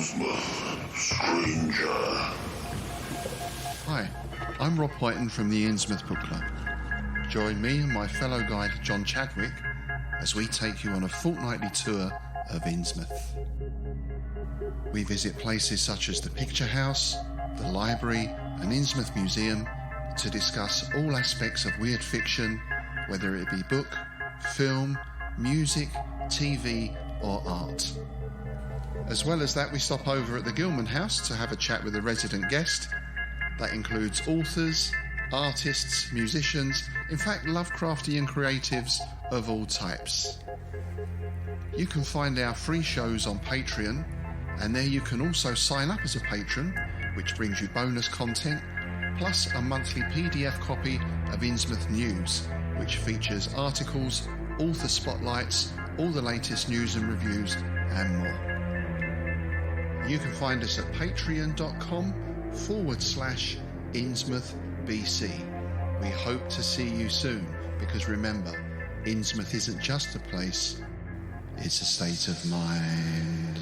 Innsmouth, stranger. Hi, I'm Rob Whiten from the Innsmouth Book Club. Join me and my fellow guide John Chadwick as we take you on a fortnightly tour of Innsmouth. We visit places such as the Picture House, the Library and Innsmouth Museum to discuss all aspects of weird fiction, whether it be book, film, music, TV or art. As well as that, we stop over at the Gilman House to have a chat with a resident guest. That includes authors, artists, musicians, in fact Lovecraftian creatives of all types. You can find our free shows on Patreon, and there you can also sign up as a patron, which brings you bonus content, plus a monthly PDF copy of Innsmouth News, which features articles, author spotlights, all the latest news and reviews, and more. You can find us at patreon.com/InnsmouthBC. We hope to see you soon, because remember, Innsmouth isn't just a place, it's a state of mind.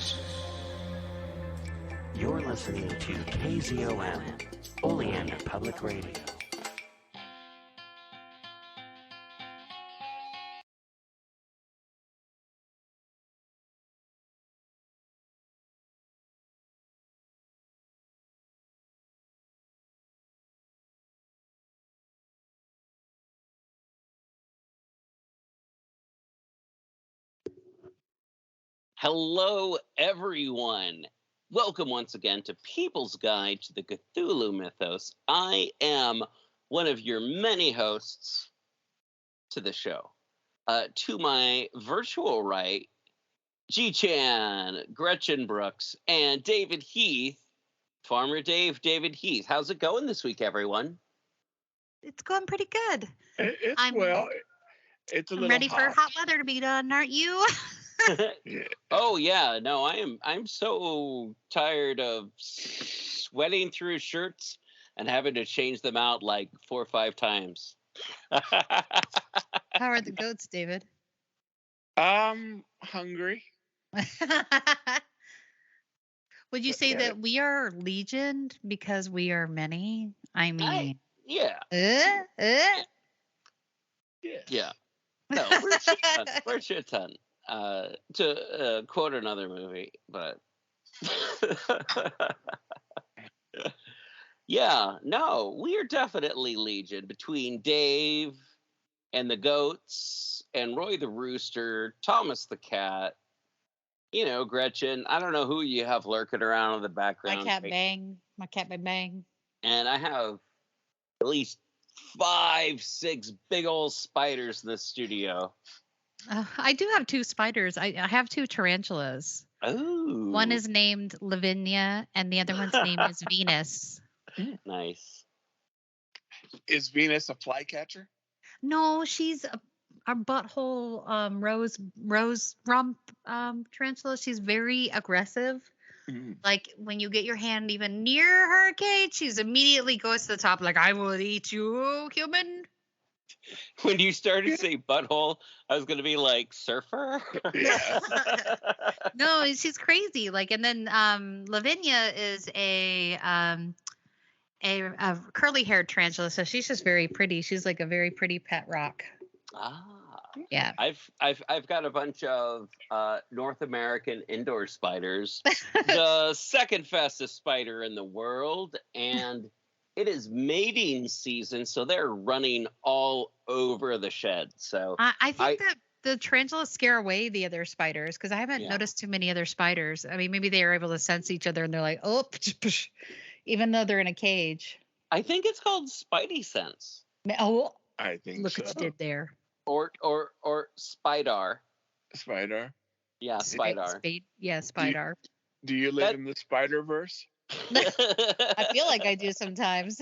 You're listening to KZOM, Oleander Public Radio. Hello, everyone. Welcome once again to People's Guide to the Cthulhu Mythos. I am one of your many hosts to the show. To my virtual right, G-Chan, Gretchen Brooks, and David Heath, Farmer David Heath. How's it going this week, everyone? It's going pretty good. It's I'm a little ready hot. for hot weather to be done, aren't you? Yeah. Oh yeah, no, I'm so tired of sweating through shirts and having to change them out like 4 or 5 times. How are the goats, David? Hungry. Would you say that we are legioned because we are many? I mean, Yeah. Yeah. No, we're a shit ton. To quote another movie, but yeah, no, we are definitely legion between Dave and the goats and Roy the rooster, Thomas the cat. You know, Gretchen. I don't know who you have lurking around in the background. my cat bang. And I have at least 5, 6 big old spiders in the studio. I do have 2 spiders. I have 2 tarantulas. Oh, One is named Lavinia, and the other one's name is Venus. Nice. Is Venus a flycatcher? No, she's a butthole rose rump tarantula. She's very aggressive. Mm. Like when you get your hand even near her cage, she's immediately goes to the top like, I will eat you, human. When you started to say butthole, I was gonna be like surfer. Yeah. No, she's crazy. Like, and then Lavinia is a curly haired tarantula, so she's just very pretty. She's like a very pretty pet rock. Yeah. I've got a bunch of North American indoor spiders, the second fastest spider in the world, and it is mating season, so they're running all over the shed. So I think that the tarantulas scare away the other spiders because I haven't Yeah. noticed too many other spiders. I mean, maybe they are able to sense each other and they're like, oh, even though they're in a cage. I think it's called Spidey sense Oh, I think look so. what you did there. or Spidar. Spider. Yeah, Spidar. Spider. Do you live in the Spider-Verse? I feel like I do sometimes.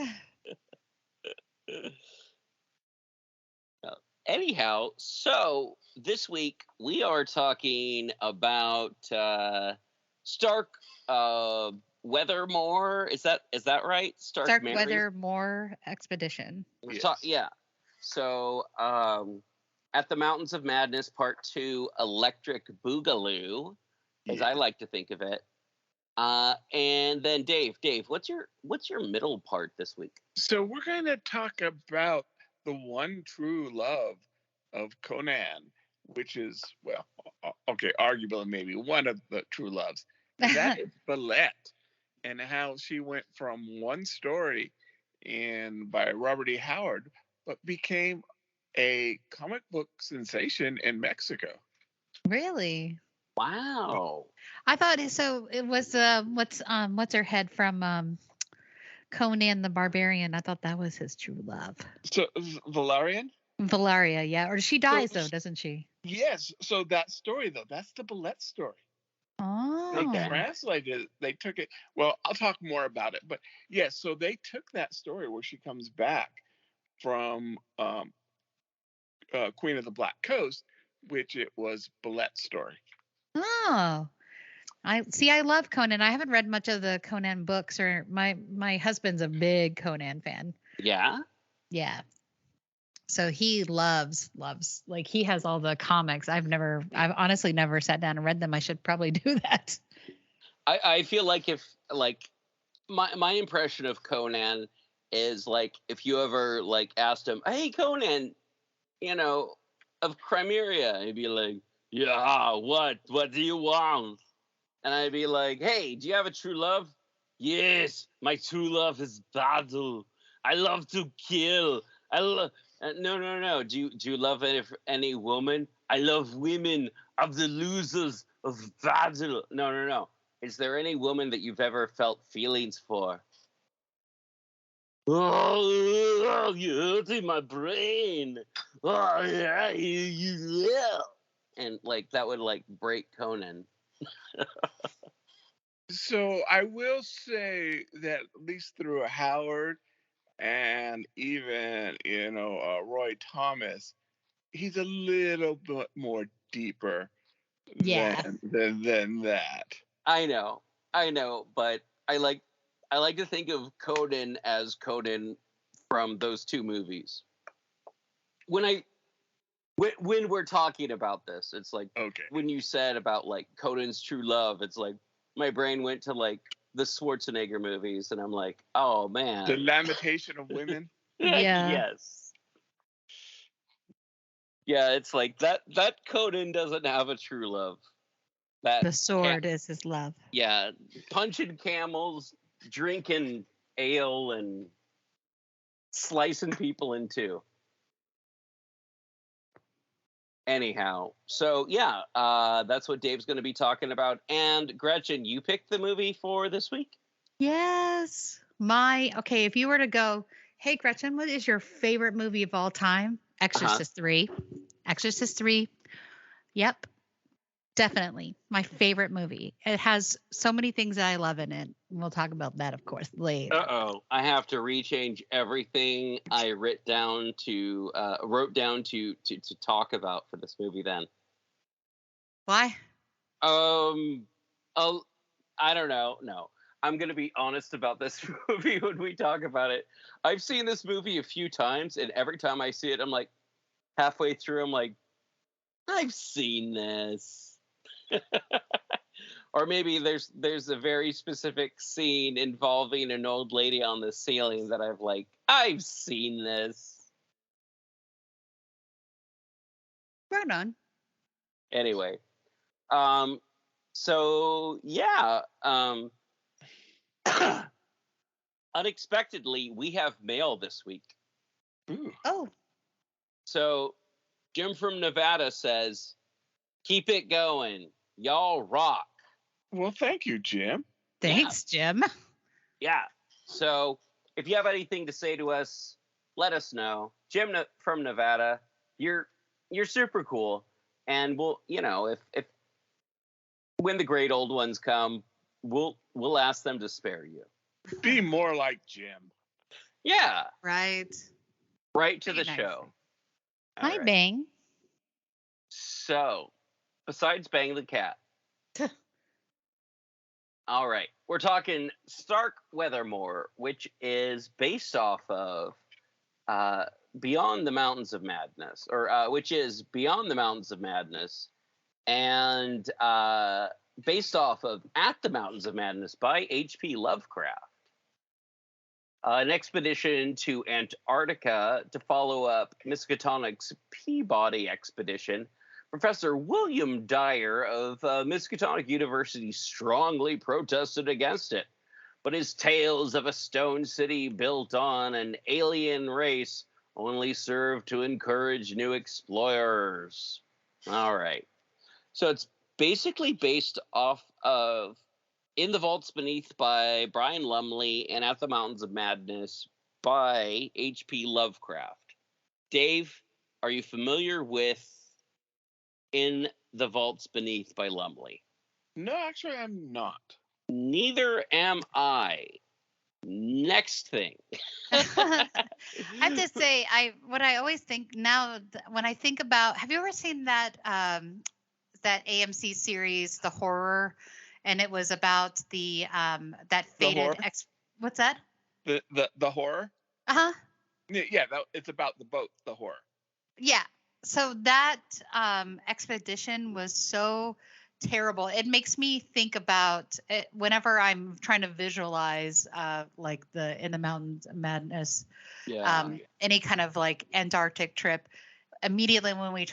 Anyhow, so this week we are talking about Stark Weathermore. Is that right? Stark Mary? Weathermore Expedition. Yes. Yeah. So at the Mountains of Madness, Part 2, Electric Boogaloo, as I like to think of it. And then Dave, what's your middle part this week? So we're going to talk about the one true love of Conan, which is, well, okay, arguably maybe one of the true loves, and that is Ballet, and how she went from one story by Robert E. Howard, but became a comic book sensation in Mexico. Really? Wow. I thought so. It was what's her head from Conan the Barbarian. I thought that was his true love. So Valerian? Valeria, yeah. Or she dies So- though, doesn't she? Yes. So that story, though, that's the Ballet story. They Oh. translated it. They took it. Well, I'll talk more about it. But yes, so they took that story where she comes back from Queen of the Black Coast, which it was Ballet's story. Oh. I love Conan. I haven't read much of the Conan books, or my husband's a big Conan fan. Yeah. Yeah. So he loves like he has all the comics. I've honestly never sat down and read them. I should probably do that. I feel like if like my impression of Conan is like if you ever like asked him, "Hey Conan, of Crimea," he'd be like, "Yeah, what do you want?" And I'd be like, "Hey, do you have a true love?" "Yes, my true love is battle. I love to kill. I love." No. Do you love any woman? "I love women of the losers of battle." No. Is there any woman that you've ever felt feelings for? "Oh, you're hurting my brain. Oh, yeah. And like that would like break Conan. So I will say that at least through Howard and even Roy Thomas, he's a little bit more deeper Yeah. than that. I know, but I like to think of Conan as Conan from those two movies. When we're talking about this, it's like Okay. when you said about like Conan's true love, it's like my brain went to like the Schwarzenegger movies, and I'm like, oh man, The Lamentation of Women. Yeah. Yes. Yeah, it's like that Conan doesn't have a true love. That The sword is his love. yeah, punching camels, drinking ale, and slicing people in two. Anyhow, so yeah, that's what Dave's going to be talking about. And Gretchen, you picked the movie for this week? Yes. Okay, if you were to go, hey Gretchen, what is your favorite movie of all time? Exorcist 3. Exorcist 3. Yep. Definitely my favorite movie. It has so many things that I love in it. We'll talk about that, of course, later. Uh-oh. I have to rechange everything I wrote down to talk about for this movie then. Why? Oh, I don't know. No. I'm going to be honest about this movie when we talk about it. I've seen this movie a few times, and every time I see it, I'm like, halfway through, I'm like, I've seen this. Or maybe there's a very specific scene involving an old lady on the ceiling that I've seen this. Right on. Anyway, so yeah, unexpectedly we have mail this week. Ooh. Oh. So Jim from Nevada says, "Keep it going, y'all rock." Well, thank you, Jim. Thanks, Jim. Yeah. So if you have anything to say to us, let us know. Jim from Nevada, you're super cool, and we'll if when the great old ones come, we'll ask them to spare you. Be more like Jim. Yeah. Right. Right to Very the nice. show. Hi, All right. Bang. So, besides Bang the Cat. All right. We're talking Stark Weathermore, which is based off of Beyond the Mountains of Madness, or which is Beyond the Mountains of Madness. And based off of At the Mountains of Madness by H.P. Lovecraft. An expedition to Antarctica to follow up Miskatonic's Peabody expedition. Professor William Dyer of Miskatonic University strongly protested against it, but his tales of a stone city built on an alien race only served to encourage new explorers. All right. So it's basically based off of In the Vaults Beneath by Brian Lumley and At the Mountains of Madness by H.P. Lovecraft. Dave, are you familiar with In the Vaults Beneath by Lumley? No, actually, I'm not. Neither am I. Next thing. I have to say, what I always think now when I think about, have you ever seen that AMC series, The Horror? And it was about the that fated what's that? The horror? Uh-huh. Yeah, it's about the boat, The Horror. Yeah. So that expedition was so terrible. It makes me think about it whenever I'm trying to visualize like the In the Mountains of Madness, any kind of like Antarctic trip. Immediately when we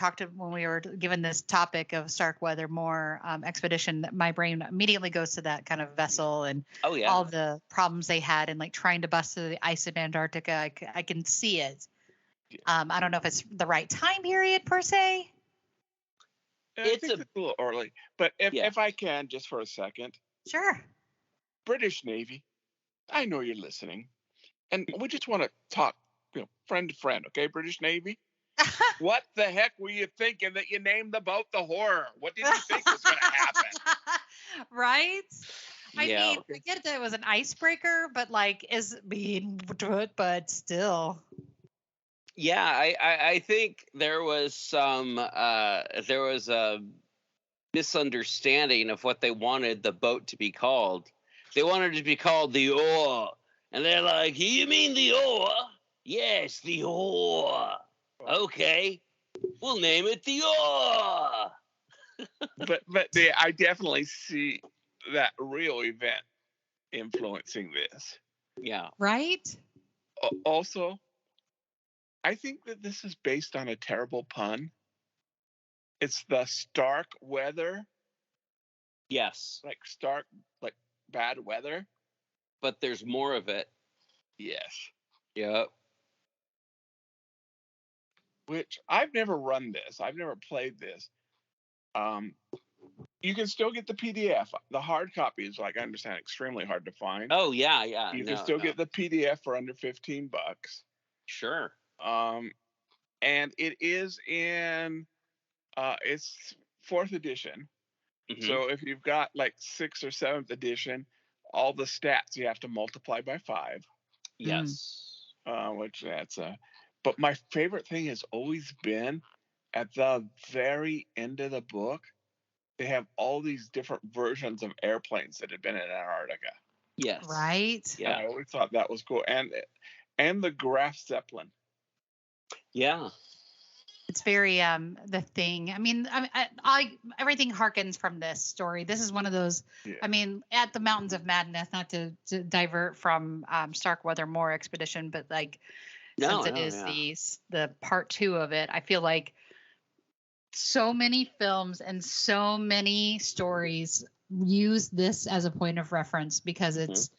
were given this topic of Starkweather Moor expedition, my brain immediately goes to that kind of vessel and all the problems they had and like trying to bust through the ice of Antarctica. I can see it. I don't know if it's the right time period per se. I think it's a little early, but if I can, just for a second. Sure. British Navy, I know you're listening, and we just want to talk, friend to friend, okay, British Navy? What the heck were you thinking that you named the boat The Horror? What did you think was going to happen? Right? I mean, I get that it was an icebreaker, but like is being but still. Yeah, I think there was a misunderstanding of what they wanted the boat to be called. They wanted it to be called the Oar, and they're like, "You mean the Oar? Yes, the Oar. Okay, we'll name it the Oar." but I definitely see that real event influencing this. Yeah. Right? Also, I think that this is based on a terrible pun. It's the Stark weather. Yes. Like Stark, like bad weather. But there's more of it. Yes. Yep. Which I've never run this. I've never played this. You can still get the PDF. The hard copy is, like, I understand, extremely hard to find. Oh yeah. You can still get the PDF for under $15. Sure. And it is in it's 4th edition. Mm-hmm. So if you've got like 6th or 7th edition, all the stats you have to multiply by 5. Yes. Which that's but my favorite thing has always been at the very end of the book, they have all these different versions of airplanes that had been in Antarctica. Yes. Right. Yeah. I always thought that was cool. And the Graf Zeppelin. Yeah. It's very the thing. I mean, I everything harkens from this story. This is one of those. Yeah. I mean, At the Mountains of Madness, not to divert from Starkweather Moor expedition, but like since it is the part 2 of it, I feel like so many films and so many stories use this as a point of reference because it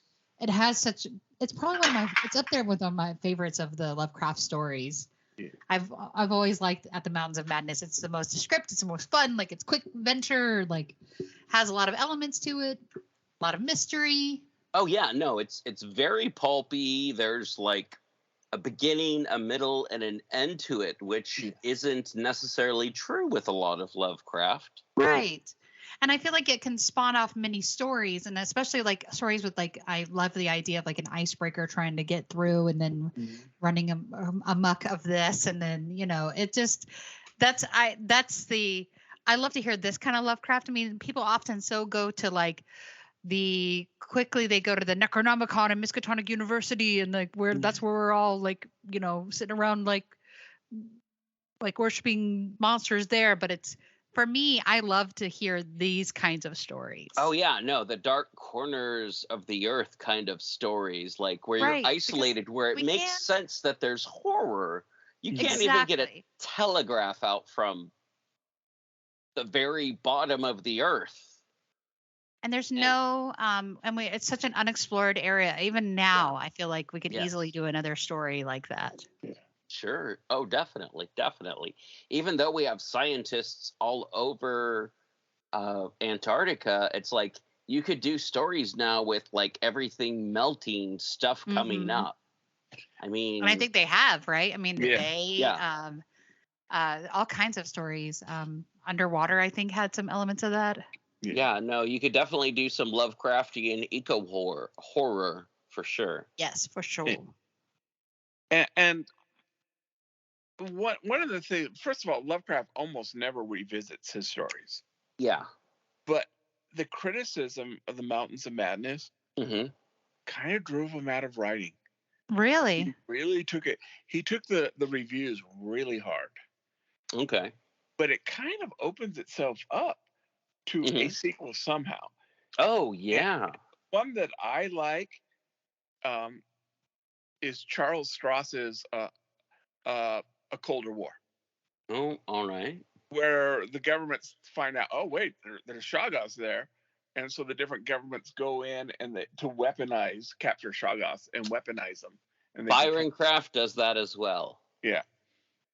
has such. It's probably it's up there with one of my favorites of the Lovecraft stories. Yeah. I've always liked At the Mountains of Madness. It's the most descriptive, it's the most fun, like it's quick adventure, like has a lot of elements to it, a lot of mystery. Oh yeah, no, it's very pulpy. There's like a beginning, a middle, and an end to it, which isn't necessarily true with a lot of Lovecraft. Right. And I feel like it can spawn off many stories, and especially like stories with like, I love the idea of like an icebreaker trying to get through and then running amok of this. And then, it just, I love to hear this kind of Lovecraft. I mean, people often go to like they go to the Necronomicon in Miskatonic University and like that's where we're all like, sitting around like worshiping monsters there. But for me, I love to hear these kinds of stories. Oh yeah, no, the dark corners of the earth kind of stories, like where you're Right, because isolated, where it we makes can't sense that there's horror. You can't even get a exactly. telegraph out from the very bottom of the earth. And there's And no it's such an unexplored area. Even yeah, now, I feel like we could easily yes, do another story like that. sure. Oh, definitely, definitely. Even though we have scientists all over Antarctica, it's like you could do stories now with like everything melting, stuff coming Hmm. up. I And I mean, think they have, right? I mean, Yeah. yeah. all kinds of stories. Underwater, I think, had some elements of that. Yeah. Yeah, no, you could definitely do some Lovecraftian eco horror for sure. Yes, for sure. And one of the things, first of all, Lovecraft almost never revisits his stories, Yeah. but the criticism of the Mountains of Madness Hmm. kind of drove him out of writing. Really? He really took it. He took the reviews really hard, Okay. but it kind of opens itself up to a Hmm. sequel somehow. Oh And yeah. one that I like um, is Charles Strauss's A Colder War, Oh, all right. where the governments find out, oh wait, there's Shoggoths there, and so the different governments go in and to capture Shoggoths and weaponize them, and they become Byron Craft does that as well. yeah.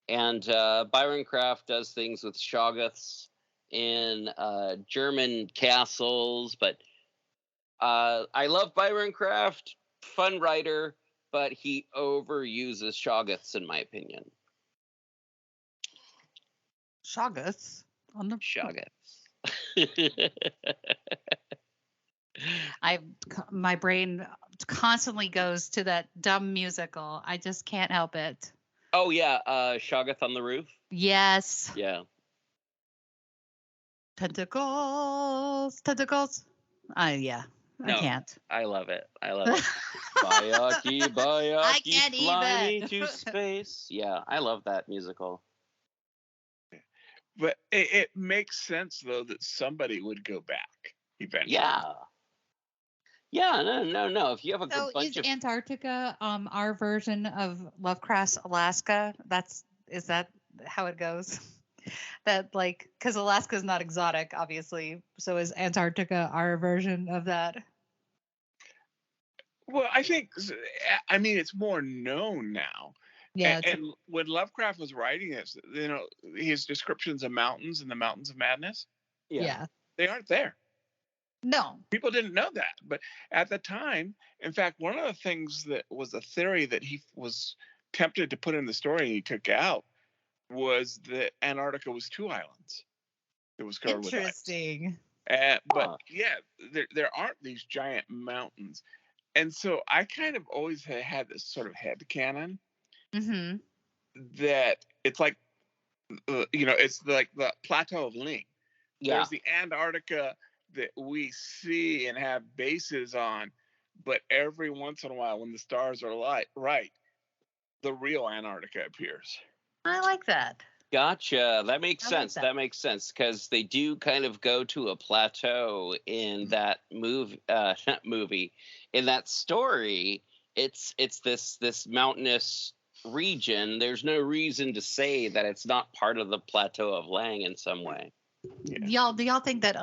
And Byron Craft does things with Shoggoths in German castles, but I love Byron Craft, fun writer, but he overuses Shoggoths in my opinion. Shoggoths on the. Shoggoths. My brain constantly goes to that dumb musical. I just can't help it. Oh yeah, Shoggoth on the Roof. Yes. Yeah. Tentacles. Tentacles. Yeah. I No, can't. I love it. I love it. Bayaki, I Bayaki, can't fly me even. to space. Yeah, I love that musical. But it makes sense though that somebody would go back eventually. Yeah. Yeah, no. If you have a So bunch is of Antarctica our version of Lovecraft's Alaska? Is that how it goes? That like because Alaska is not exotic, obviously. So is Antarctica our version of that? Well, I mean, it's more known now. Yeah. And when Lovecraft was writing this, his descriptions of mountains and the Mountains of Madness, Yeah. they aren't there. No. People didn't know that. But at the time, in fact, one of the things that was a theory that he was tempted to put in the story and he took out was that Antarctica was two islands. It was covered with ice. Interesting. But yeah, there aren't these giant mountains. And so I kind of always had this sort of headcanon Mm-hmm. that it's like, it's like the Plateau of Ling. yeah. There's the Antarctica that we see and have bases on, but every once in a while, when the stars are right, the real Antarctica appears. I like that. Gotcha. That makes I like sense. that. That makes sense because they do kind of go to a plateau in that movie. In that story, it's this mountainous region. There's no reason to say that it's not part of the Plateau of Lang in some way. Yeah. Do y'all think that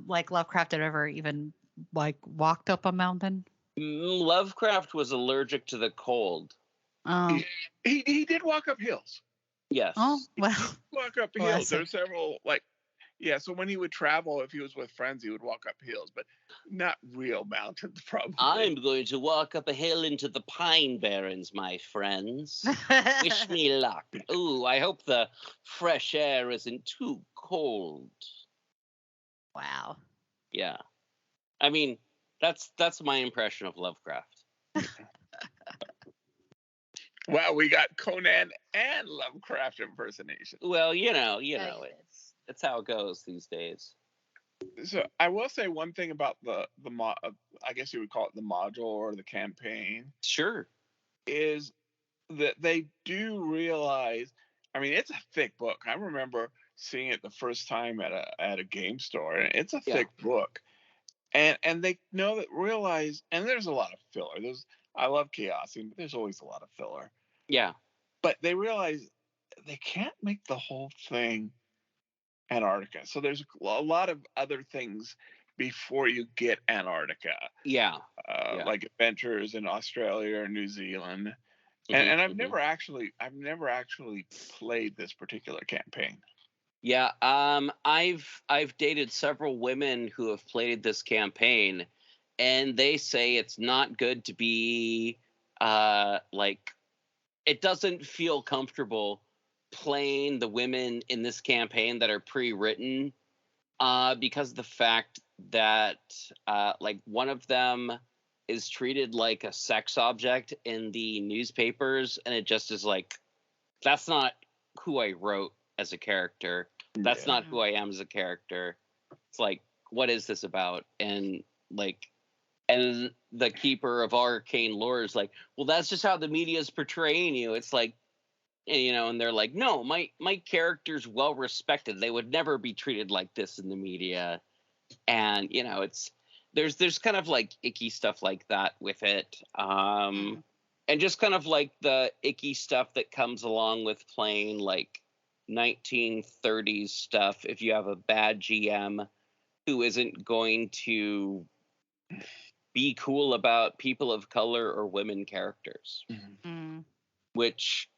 like Lovecraft had ever even like walked up a mountain? Lovecraft was allergic to the cold. Oh. He did walk up hills. Yes. Oh well. Walk up Well, hills. There's several so when he would travel, if he was with friends, he would walk up hills, but not real mountains, probably. I'm going to walk up a hill into the Pine Barrens, my friends. Wish me luck. Ooh, I hope the fresh air isn't too cold. Wow. Yeah. I mean, that's my impression of Lovecraft. Wow, we got Conan and Lovecraft impersonation. Well, Yeah, it's how it goes these days. So I will say one thing about the I guess you would call it the module or the campaign, Sure. is that they do realize. I mean, it's a thick book. I remember seeing it the first time at a game store, and it's a Yeah. thick book, and they realize, and there's a lot of filler. I love chaos, but there's always a lot of filler. Yeah. But they realize they can't make the whole thing Antarctica. So there's a lot of other things before you get Antarctica. Yeah. Like adventures in Australia or New Zealand. Mhm, And I've mhm. never actually played this particular campaign. Yeah, I've dated several women who have played this campaign, and they say it's not good to be like, it doesn't feel comfortable playing the women in this campaign that are pre-written, because of the fact that like one of them is treated like a sex object in the newspapers, and it just is like, that's not who I wrote as a character. That's Yeah. not who I am as a character. It's like, what is this about? And like, and the keeper of arcane lore is like, well, that's just how the media is portraying you. It's like, and they're like, no, my character's well respected. They would never be treated like this in the media. And it's there's kind of like icky stuff like that with it. And just kind of like the icky stuff that comes along with playing like 1930s stuff if you have a bad GM who isn't going to be cool about people of color or women characters, which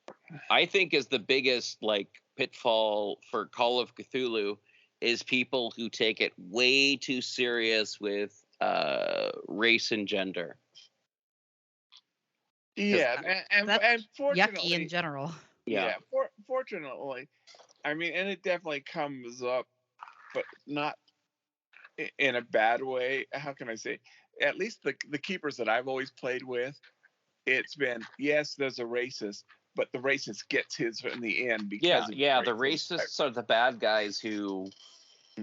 I think is the biggest like pitfall for Call of Cthulhu, is people who take it way too serious with race and gender. Yeah, and That's fortunately, yucky in general. yeah, fortunately, I mean, and it definitely comes up, but not in a bad way. How can I say? At least the keepers that I've always played with, it's been, yes, there's a racist, but the racist gets his in the end because of the racists are the bad guys who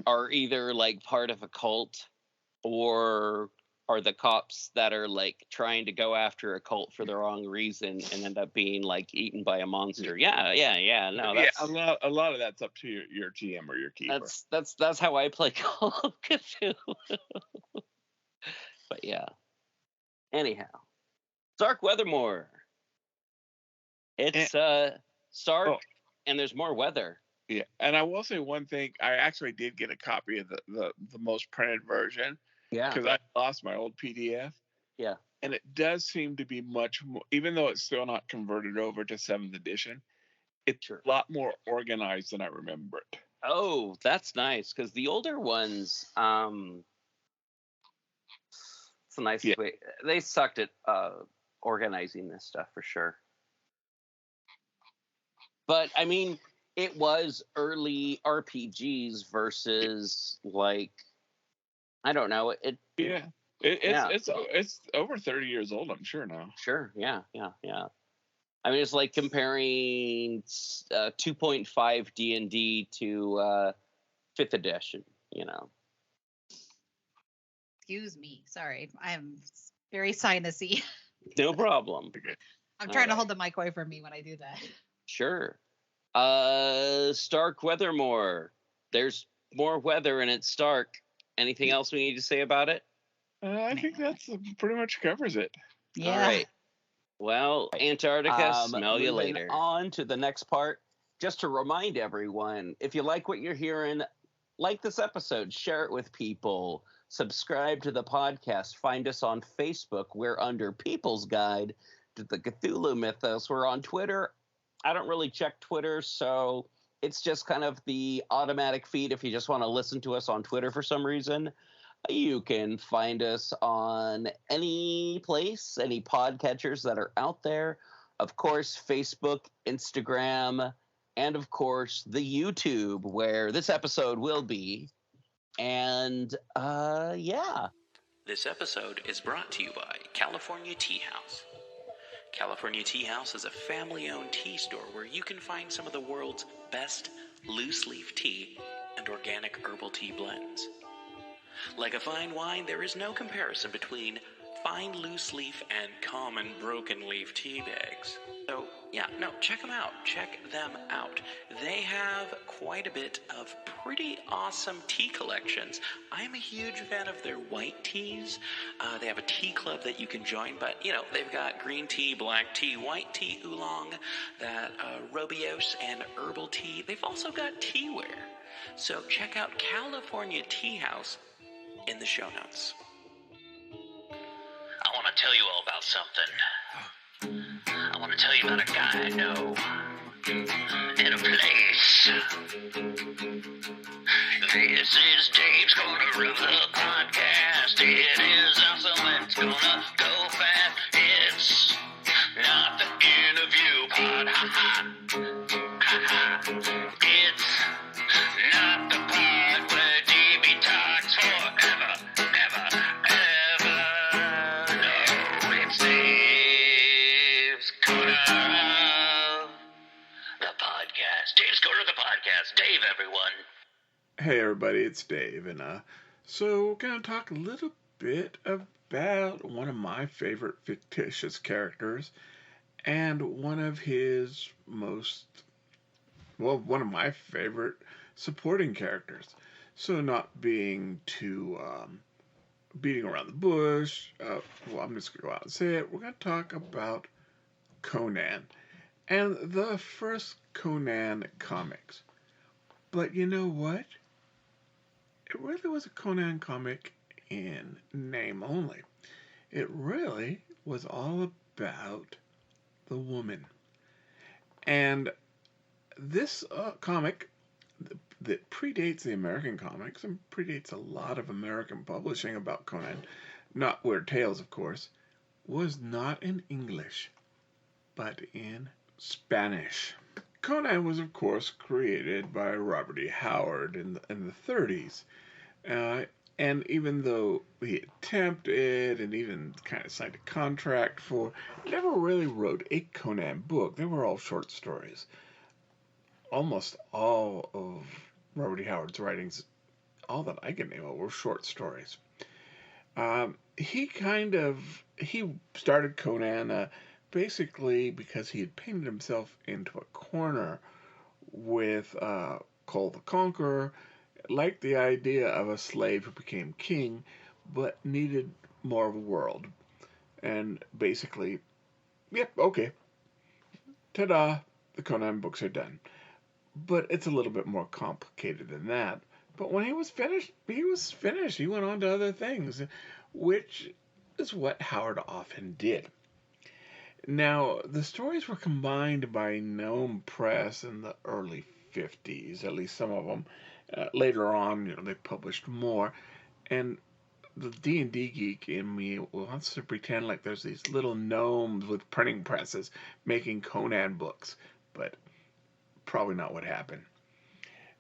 are either like part of a cult or are the cops that are like trying to go after a cult for the wrong reason and end up being like eaten by a monster. No, that's a lot of that's up to your GM or your keeper. that's how I play Call of Cthulhu. But yeah. Anyhow, Stark Weathermore. It's Stark, and there's more weather. Yeah, and I will say one thing. I actually did get a copy of the most printed version. Yeah. Because I lost my old PDF. Yeah. And it does seem to be much more, even though it's still not converted over to 7th edition, it's a lot more organized than I remember it. Oh, that's nice, because the older ones, it's a nice way. They sucked at organizing this stuff for sure. But I mean, it was early RPGs versus like, I don't know. It's over 30 years old, I'm sure now. Sure, yeah. I mean, it's like comparing 2.5 D&D to 5th edition, Excuse me. Sorry. I'm very sinusy. No problem. I'm trying to hold the mic away from me when I do that. Sure. Stark Weathermore. There's more weather and it's Stark. Anything else we need to say about it? I think that's pretty much covers it. Yeah. All right. Well, Antarctica, smell you later. On to the next part. Just to remind everyone, if you like what you're hearing, like this episode, share it with people, subscribe to the podcast, find us on Facebook. We're under People's Guide to the Cthulhu Mythos. We're on Twitter. I don't really check Twitter, so it's just kind of the automatic feed if you just want to listen to us on Twitter for some reason. You can find us on any place, any podcatchers that are out there. Of course, Facebook, Instagram, and of course, the YouTube, where this episode will be. And, yeah. This episode is brought to you by California Tea House. California Tea House is a family-owned tea store where you can find some of the world's best loose-leaf tea and organic herbal tea blends. Like a fine wine, there is no comparison between fine loose leaf and common broken leaf tea bags. So, yeah, no, check them out. Check them out. They have quite a bit of pretty awesome tea collections. I'm a huge fan of their white teas. They have a tea club that you can join, but, you know, they've got green tea, black tea, white tea, oolong, that Robios and herbal tea. They've also got teaware. So check out California Tea House in the show notes. I want to tell you all about something. I want to tell you about a guy I know in a place. This is Dave's Corner of the Podcast. It is awesome. It's gonna go fast. It's not the interview part. Ha ha. Ha ha. It's not the part where DB talks forever, ever, ever. No, it's Dave's Corner of the Podcast. Dave's Corner of the Podcast. Dave, everyone. Hey everybody, it's Dave, and so we're going to talk a little bit about one of my favorite fictitious characters, and one of my favorite supporting characters. So not being too beating around the bush, I'm just going to go out and say it. We're going to talk about Conan, and the first Conan comics. But you know what? It really was a Conan comic in name only. It really was all about the woman. And this comic that predates the American comics and predates a lot of American publishing about Conan, not Weird Tales, of course, was not in English, but in Spanish. Conan was, of course, created by Robert E. Howard in the 30s. And even though he attempted and even kind of signed a contract for, never really wrote a Conan book. They were all short stories. Almost all of Robert E. Howard's writings, all that I can name of, were short stories. He started Conan basically because he had painted himself into a corner with Cole the Conqueror, liked the idea of a slave who became king, but needed more of a world. And basically, yep, okay, ta-da, the Conan books are done. But it's a little bit more complicated than that. But when he was finished, he was finished. He went on to other things, which is what Howard often did. Now, the stories were combined by Gnome Press in the early 50s, at least some of them. Later on, they published more. And the D&D geek in me wants to pretend like there's these little gnomes with printing presses making Conan books. But probably not what happened.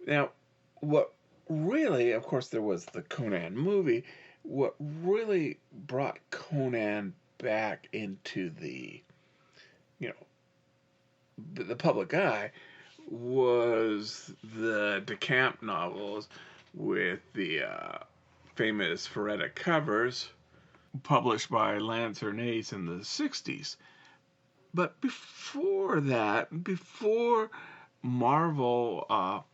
Now, what really, of course, there was the Conan movie. What really brought Conan back into the public eye was the DeCamp novels with the famous Ferretta covers published by Lancer and Ace in the 60s. But before that, before Marvel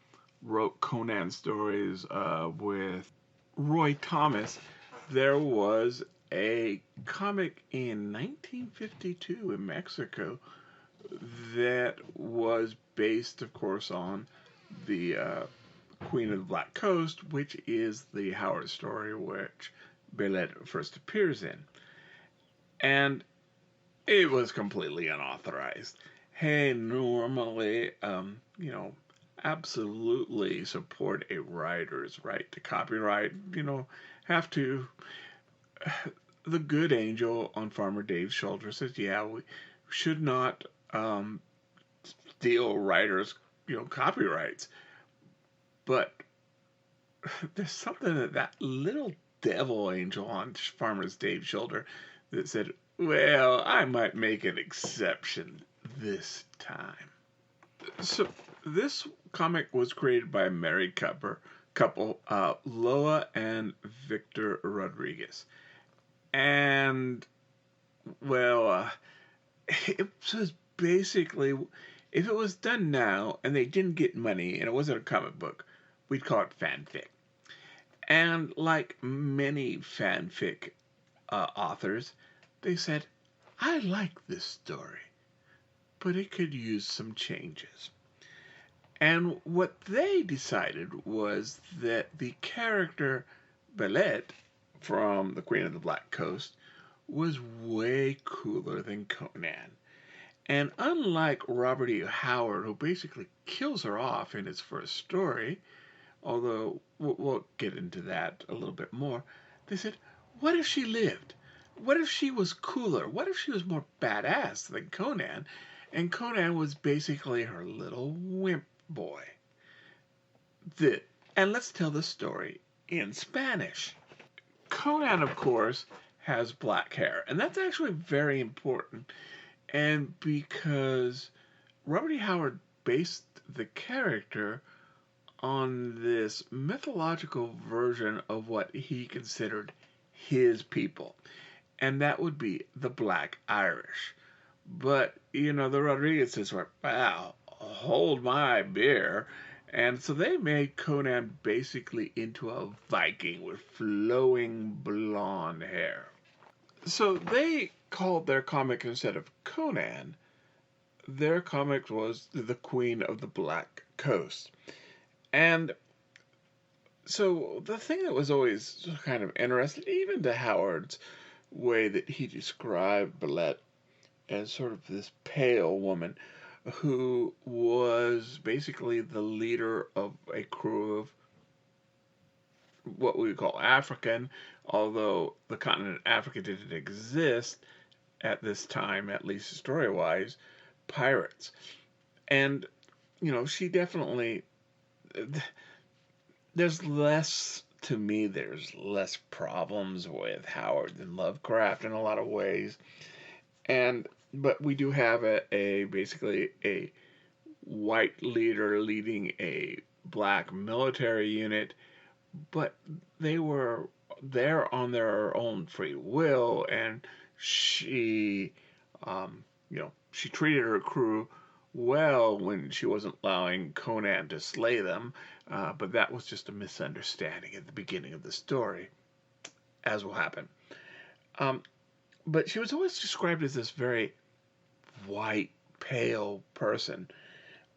wrote Conan stories with Roy Thomas, there was a comic in 1952 in Mexico that was based, of course, on the Queen of the Black Coast, which is the Howard story which Bélette first appears in. And it was completely unauthorized. Hey, normally, absolutely support a writer's right to copyright. Have to. The good angel on Farmer Dave's shoulder says, yeah, we should not steal writers' copyrights. But there's something that little devil angel on Farmer Dave's shoulder that said, well, I might make an exception this time. So this comic was created by a married couple, Loa and Victor Rodriguez. And, well, it was basically, if it was done now and they didn't get money and it wasn't a comic book, we'd call it fanfic. And like many fanfic authors, they said, I like this story, but it could use some changes. And what they decided was that the character Belette from The Queen of the Black Coast was way cooler than Conan. And unlike Robert E. Howard, who basically kills her off in his first story, although we'll get into that a little bit more, they said, what if she lived? What if she was cooler? What if she was more badass than Conan? And Conan was basically her little wimp boy. And let's tell the story in Spanish. Conan, of course, has black hair, and that's actually very important. And because Robert E. Howard based the character on this mythological version of what he considered his people, and that would be the Black Irish. But, the Rodriguezes were, wow, hold my beer. And so they made Conan basically into a Viking with flowing blonde hair. So they called their comic, instead of Conan, their comic was The Queen of the Black Coast. And so the thing that was always kind of interesting, even to Howard's way that he described Belette as sort of this pale woman who was basically the leader of a crew of what we would call African, although the continent Africa didn't exist at this time, at least story-wise, pirates. And, she definitely, there's less problems with Howard than Lovecraft in a lot of ways. But we do have basically a white leader leading a black military unit, but they were there on their own free will, and she treated her crew well when she wasn't allowing Conan to slay them, but that was just a misunderstanding at the beginning of the story, as will happen. But she was always described as this very white, pale person,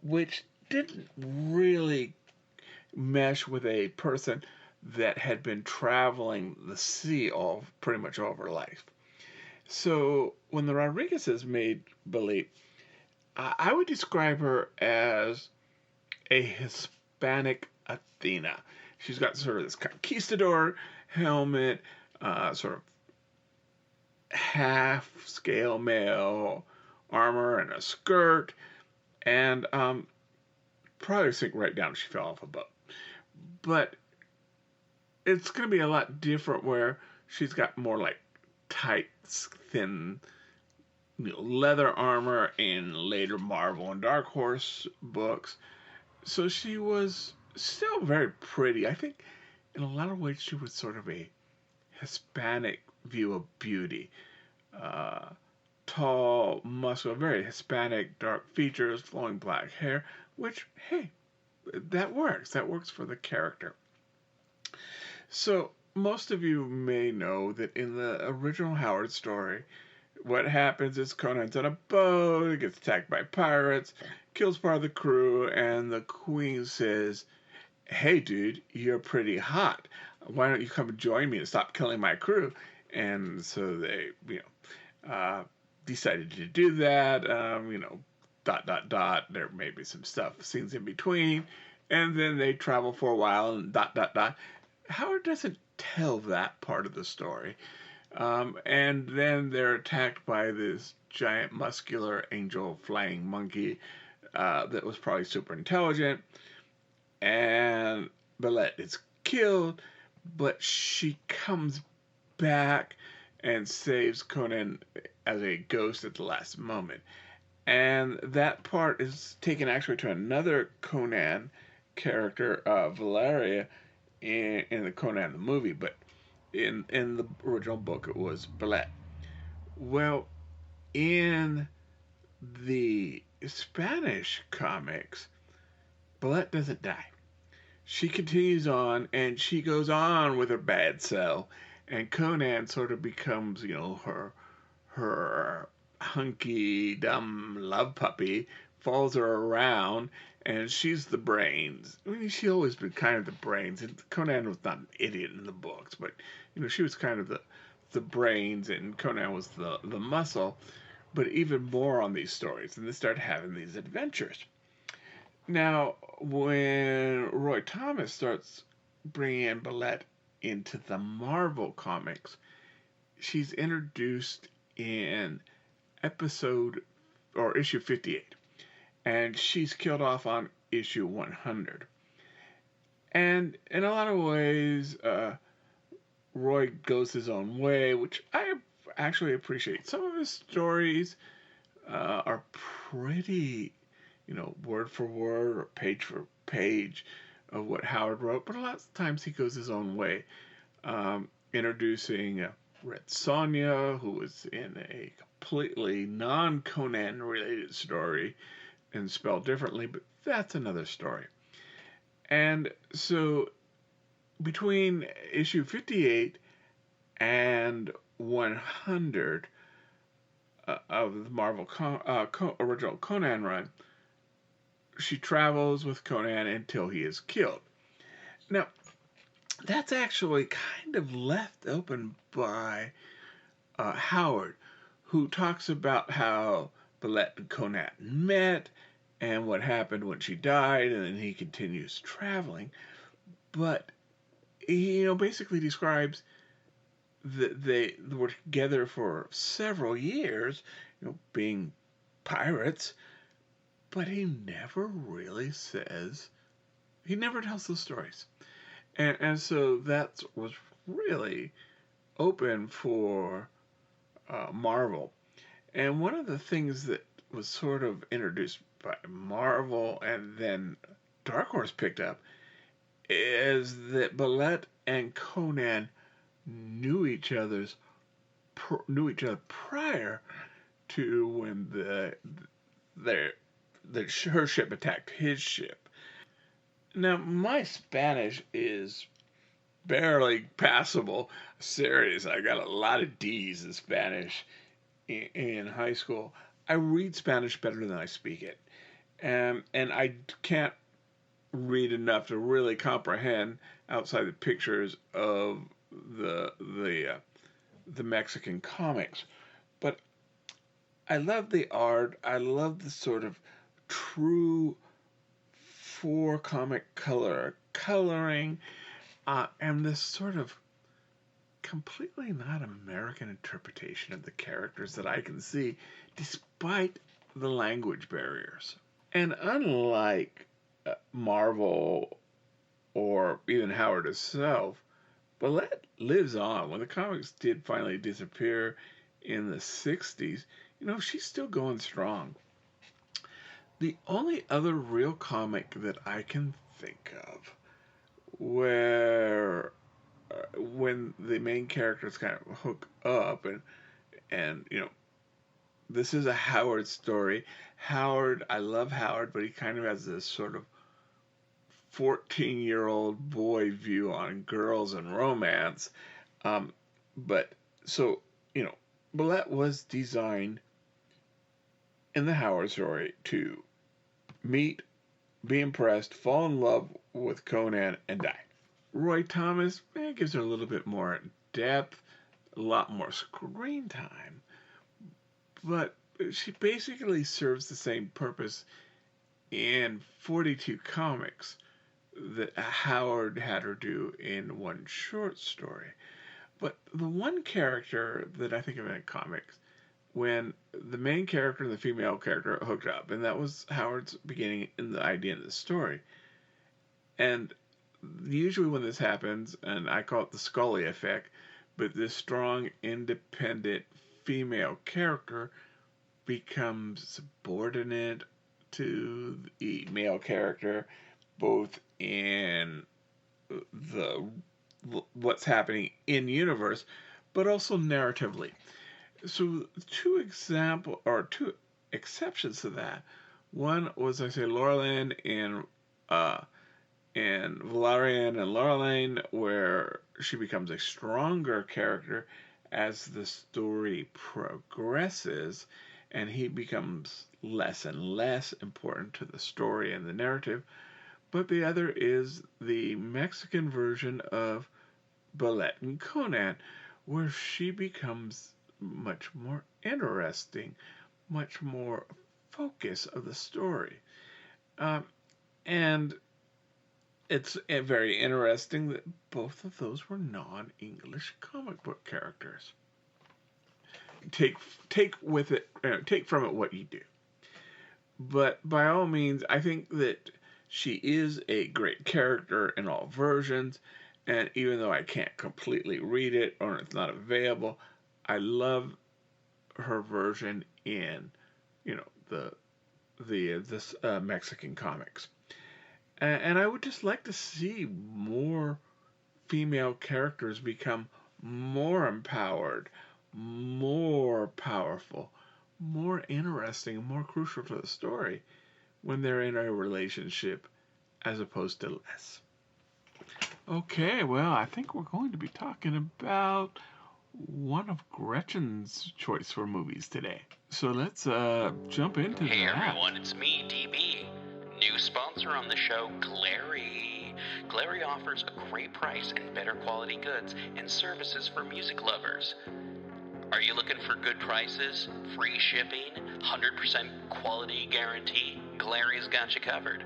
which didn't really mesh with a person that had been traveling the sea pretty much all of her life. So when the Rodriguezes made Belette, I would describe her as a Hispanic Athena. She's got sort of this conquistador helmet, sort of half scale mail armor and a skirt, and probably sink right down if she fell off a boat. But it's going to be a lot different where she's got more like tight, thin, leather armor in later Marvel and Dark Horse books. So she was still very pretty. I think in a lot of ways she was sort of a Hispanic view of beauty. Tall, muscular, very Hispanic, dark features, flowing black hair, which, hey, that works. That works for the character. So, most of you may know that in the original Howard story, what happens is Conan's on a boat, gets attacked by pirates, kills part of the crew, and the queen says, hey, dude, you're pretty hot. Why don't you come join me and stop killing my crew? And so they, decided to do that, there may be some scenes in between, and then they travel for a while, and ... Howard doesn't tell that part of the story. And then they're attacked by this giant muscular angel flying monkey that was probably super intelligent, and Belette is killed, but she comes back and saves Conan as a ghost at the last moment. And that part is taken actually to another Conan character, Valeria, in the Conan the movie. But In the original book, it was Balette. Well, in the Spanish comics, Balette doesn't die. She continues on, and she goes on with her bad self, and Conan sort of becomes, her hunky dumb love puppy, follows her around, and she's the brains. I mean, she always been kind of the brains. And Conan was not an idiot in the books, but she was kind of the brains, and Conan was the muscle. But even more on these stories, and they started having these adventures. Now, when Roy Thomas starts bringing in Balette into the Marvel comics, she's introduced in episode or issue 58, and she's killed off on issue 100. And in a lot of ways, Roy goes his own way, which I actually appreciate. Some of his stories are pretty, word for word or page for page of what Howard wrote, but a lot of times he goes his own way, introducing Red Sonja, who was in a completely non-Conan related story and spelled differently, but that's another story. And so between issue 58 and 100 of the Marvel original Conan run, she travels with Conan until he is killed. Now, that's actually kind of left open by Howard, who talks about how Balette and Conan met and what happened when she died, and then he continues traveling. But he, basically describes that they were together for several years, being pirates, but he never really says, he never tells those stories. And so that was really open for Marvel. And one of the things that was sort of introduced by Marvel and then Dark Horse picked up is that Balette and Conan knew each other prior to when her ship attacked his ship. Now, my Spanish is barely passable. Serious. I got a lot of D's in Spanish in high school. I read Spanish better than I speak it. And I can't read enough to really comprehend outside the pictures of the Mexican comics. But I love the art. I love the sort of true for comic coloring, and this sort of completely not American interpretation of the characters that I can see, despite the language barriers. And unlike Marvel or even Howard himself, Balette lives on. When the comics did finally disappear in the 60s, she's still going strong. The only other real comic that I can think of where when the main characters kind of hook up and this is a Howard story. Howard, I love Howard, but he kind of has this sort of 14-year-old boy view on girls and romance. But so, Balette was designed in the Howard story to meet, be impressed, fall in love with Conan, and die. Roy Thomas gives her a little bit more depth, a lot more screen time, but she basically serves the same purpose in 42 comics that Howard had her do in one short story. But the one character that I think of in comics, when the main character and the female character hooked up, and that was Howard's beginning in the idea of the story. And usually when this happens, and I call it the Scully effect, but this strong, independent female character becomes subordinate to the male character, both in the what's happening in universe, but also narratively. So two exceptions to that. One was, I say, Laura Lynn in Valerian and Laureline, where she becomes a stronger character as the story progresses, and he becomes less and less important to the story and the narrative. But the other is the Mexican version of Ballet and Conan, where she becomes much more interesting, much more focus of the story. And it's very interesting that both of those were non-English comic book characters. Take from it what you do. But by all means, I think that she is a great character in all versions, and even though I can't completely read it or it's not available, I love her version in, this Mexican comics. And I would just like to see more female characters become more empowered, more powerful, more interesting, more crucial to the story when they're in a relationship as opposed to less. Okay, well, I think we're going to be talking about one of Gretchen's choice for movies today. So let's jump into that. Hey everyone, it's me, DB. New sponsor on the show, Glary. Glary offers a great price and better quality goods and services for music lovers. Are you looking for good prices, free shipping, 100% quality guarantee? Glary's got you covered.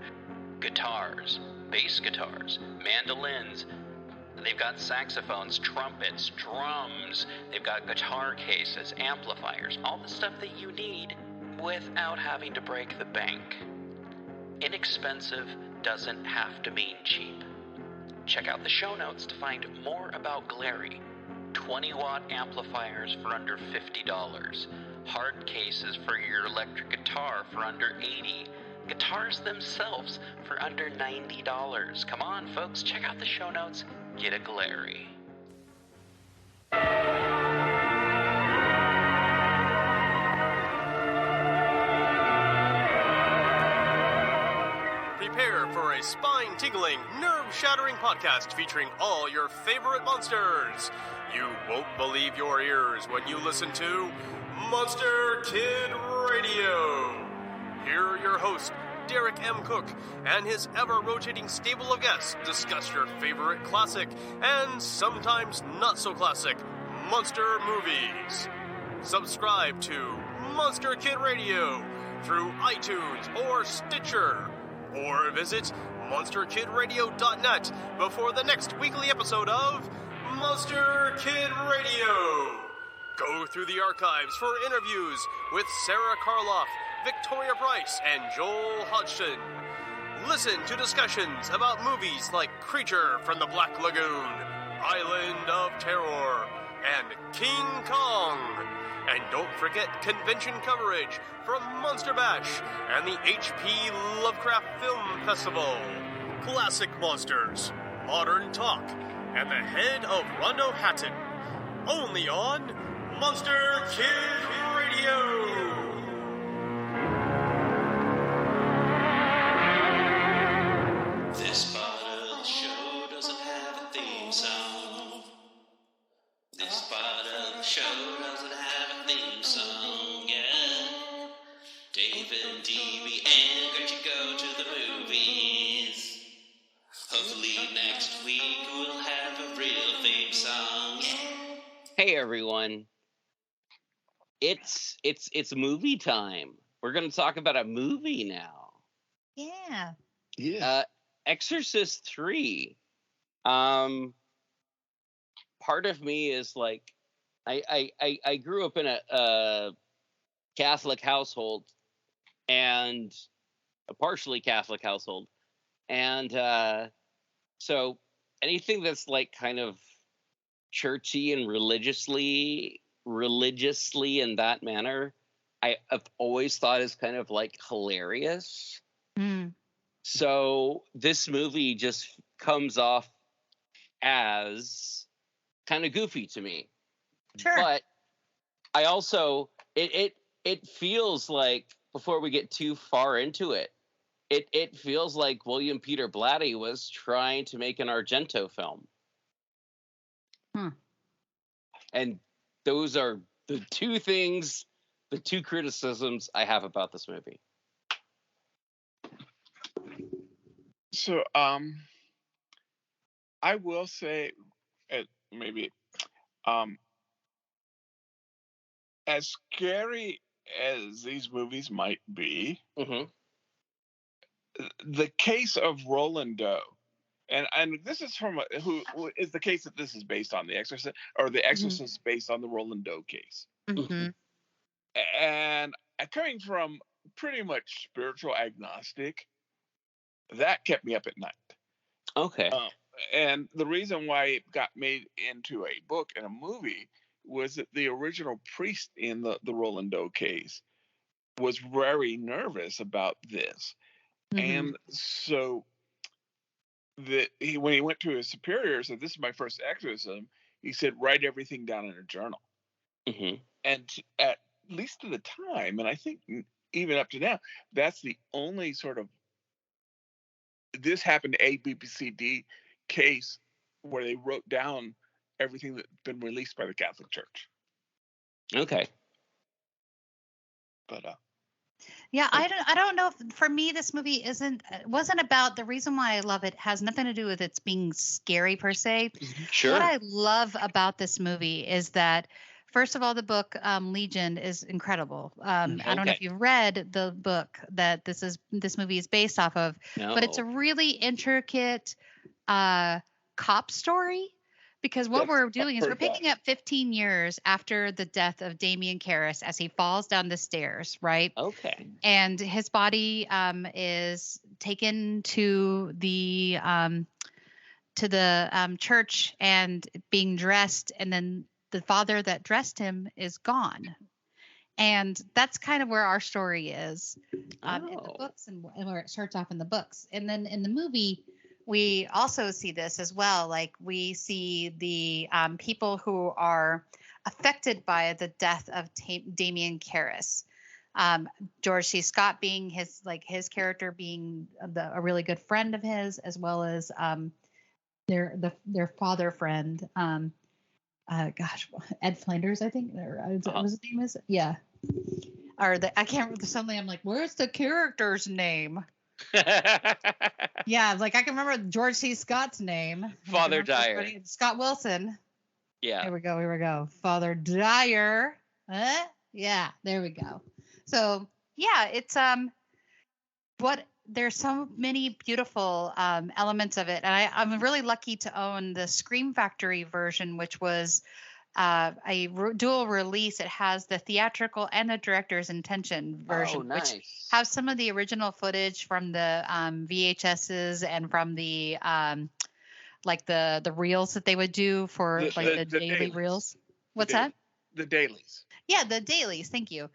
Guitars, bass guitars, mandolins. They've got saxophones, trumpets, drums. They've got guitar cases, amplifiers, all the stuff that you need without having to break the bank. Inexpensive doesn't have to mean cheap. Check out the show notes to find more about Glary. 20-watt amplifiers for under $50. Hard cases for your electric guitar for under $80. Guitars themselves for under $90. Come on, folks, check out the show notes. Get a Glary. Prepare for a spine-tingling, nerve-shattering podcast featuring all your favorite monsters. You won't believe your ears when you listen to Monster Kid Radio. Here are your hosts, Derek M. Cook, and his ever-rotating stable of guests discuss your favorite classic and sometimes not-so-classic monster movies. Subscribe to Monster Kid Radio through iTunes or Stitcher, or visit monsterkidradio.net before the next weekly episode of Monster Kid Radio. Go through the archives for interviews with Sarah Karloff, Victoria Price, and Joel Hodgson. Listen to discussions about movies like Creature from the Black Lagoon, Island of Terror, and King Kong. And don't forget convention coverage from Monster Bash and the H.P. Lovecraft Film Festival. Classic monsters, modern talk, and the head of Rondo Hatton. Only on Monster Kid Radio. This part of the show doesn't have a theme song. This part of the show doesn't have a theme song, yeah. David, DB, and Gretchen go to the movies. Hopefully next week we'll have a real theme song, yeah. Hey everyone. It's movie time. We're going to talk about a movie now. Yeah. Yeah. Exorcist 3. Part of me is like, I grew up in a Catholic household, and a partially Catholic household, and so anything that's like kind of churchy and religiously in that manner, I've always thought is kind of like hilarious. Mm. So this movie just comes off as kind of goofy to me. Sure. But I also it feels like, before we get too far into it, it feels like William Peter Blatty was trying to make an Argento film. And those are the two things, the two criticisms I have about this movie. So, I will say, maybe, as scary as these movies might be, Mm-hmm. the case of Roland Doe, and this is from who is the case that this is based on, The Exorcist, or The Exorcist based on the Roland Doe case. Mm-hmm. And coming from pretty much spiritual agnostic, that kept me up at night. Okay. And the reason why it got made into a book and a movie was that the original priest in the Roland Doe case was very nervous about this. And so when he went to his superior, said, "This is my first exorcism," he said, "Write everything down in a journal." Mm-hmm. And at least to the time, and I think even up to now, that's the only sort of this happened to A, B, C, D case where they wrote down everything that's been released by the Catholic Church. Okay. But Yeah, I don't know if, for me, this movie wasn't about, the reason why I love it has nothing to do with its being scary per se. Sure. What I love about this movie is that, first of all, the book Legion is incredible. I don't know if you've read the book that this movie is based off of, but it's a really intricate cop story. Because what we're doing is we're picking up 15 years after the death of Damien Karras as he falls down the stairs, right? Okay. And his body is taken to the church and being dressed, and then the father that dressed him is gone. And that's kind of where our story is in the books, and where it starts off in the books. And then in the movie, we also see this as well. Like, we see the people who are affected by the death of Damien Karras. George C. Scott being his character, being a really good friend of his, as well as their father friend. Ed Flanders, I think, what his name is. Yeah. Or I can't remember. Suddenly I'm like, where's the character's name? Yeah, like I can remember George C. Scott's name. Father Dyer. Scott Wilson. Yeah. Here we go. Father Dyer. Yeah, there we go. So yeah, it's there's so many beautiful elements of it, and I'm really lucky to own the Scream Factory version, which was a dual release. It has the theatrical and the director's intention version, which have some of the original footage from the VHSs and from the the reels that they would do for the daily dailies. Reels. What's that? The dailies. Yeah, the dailies. Thank you.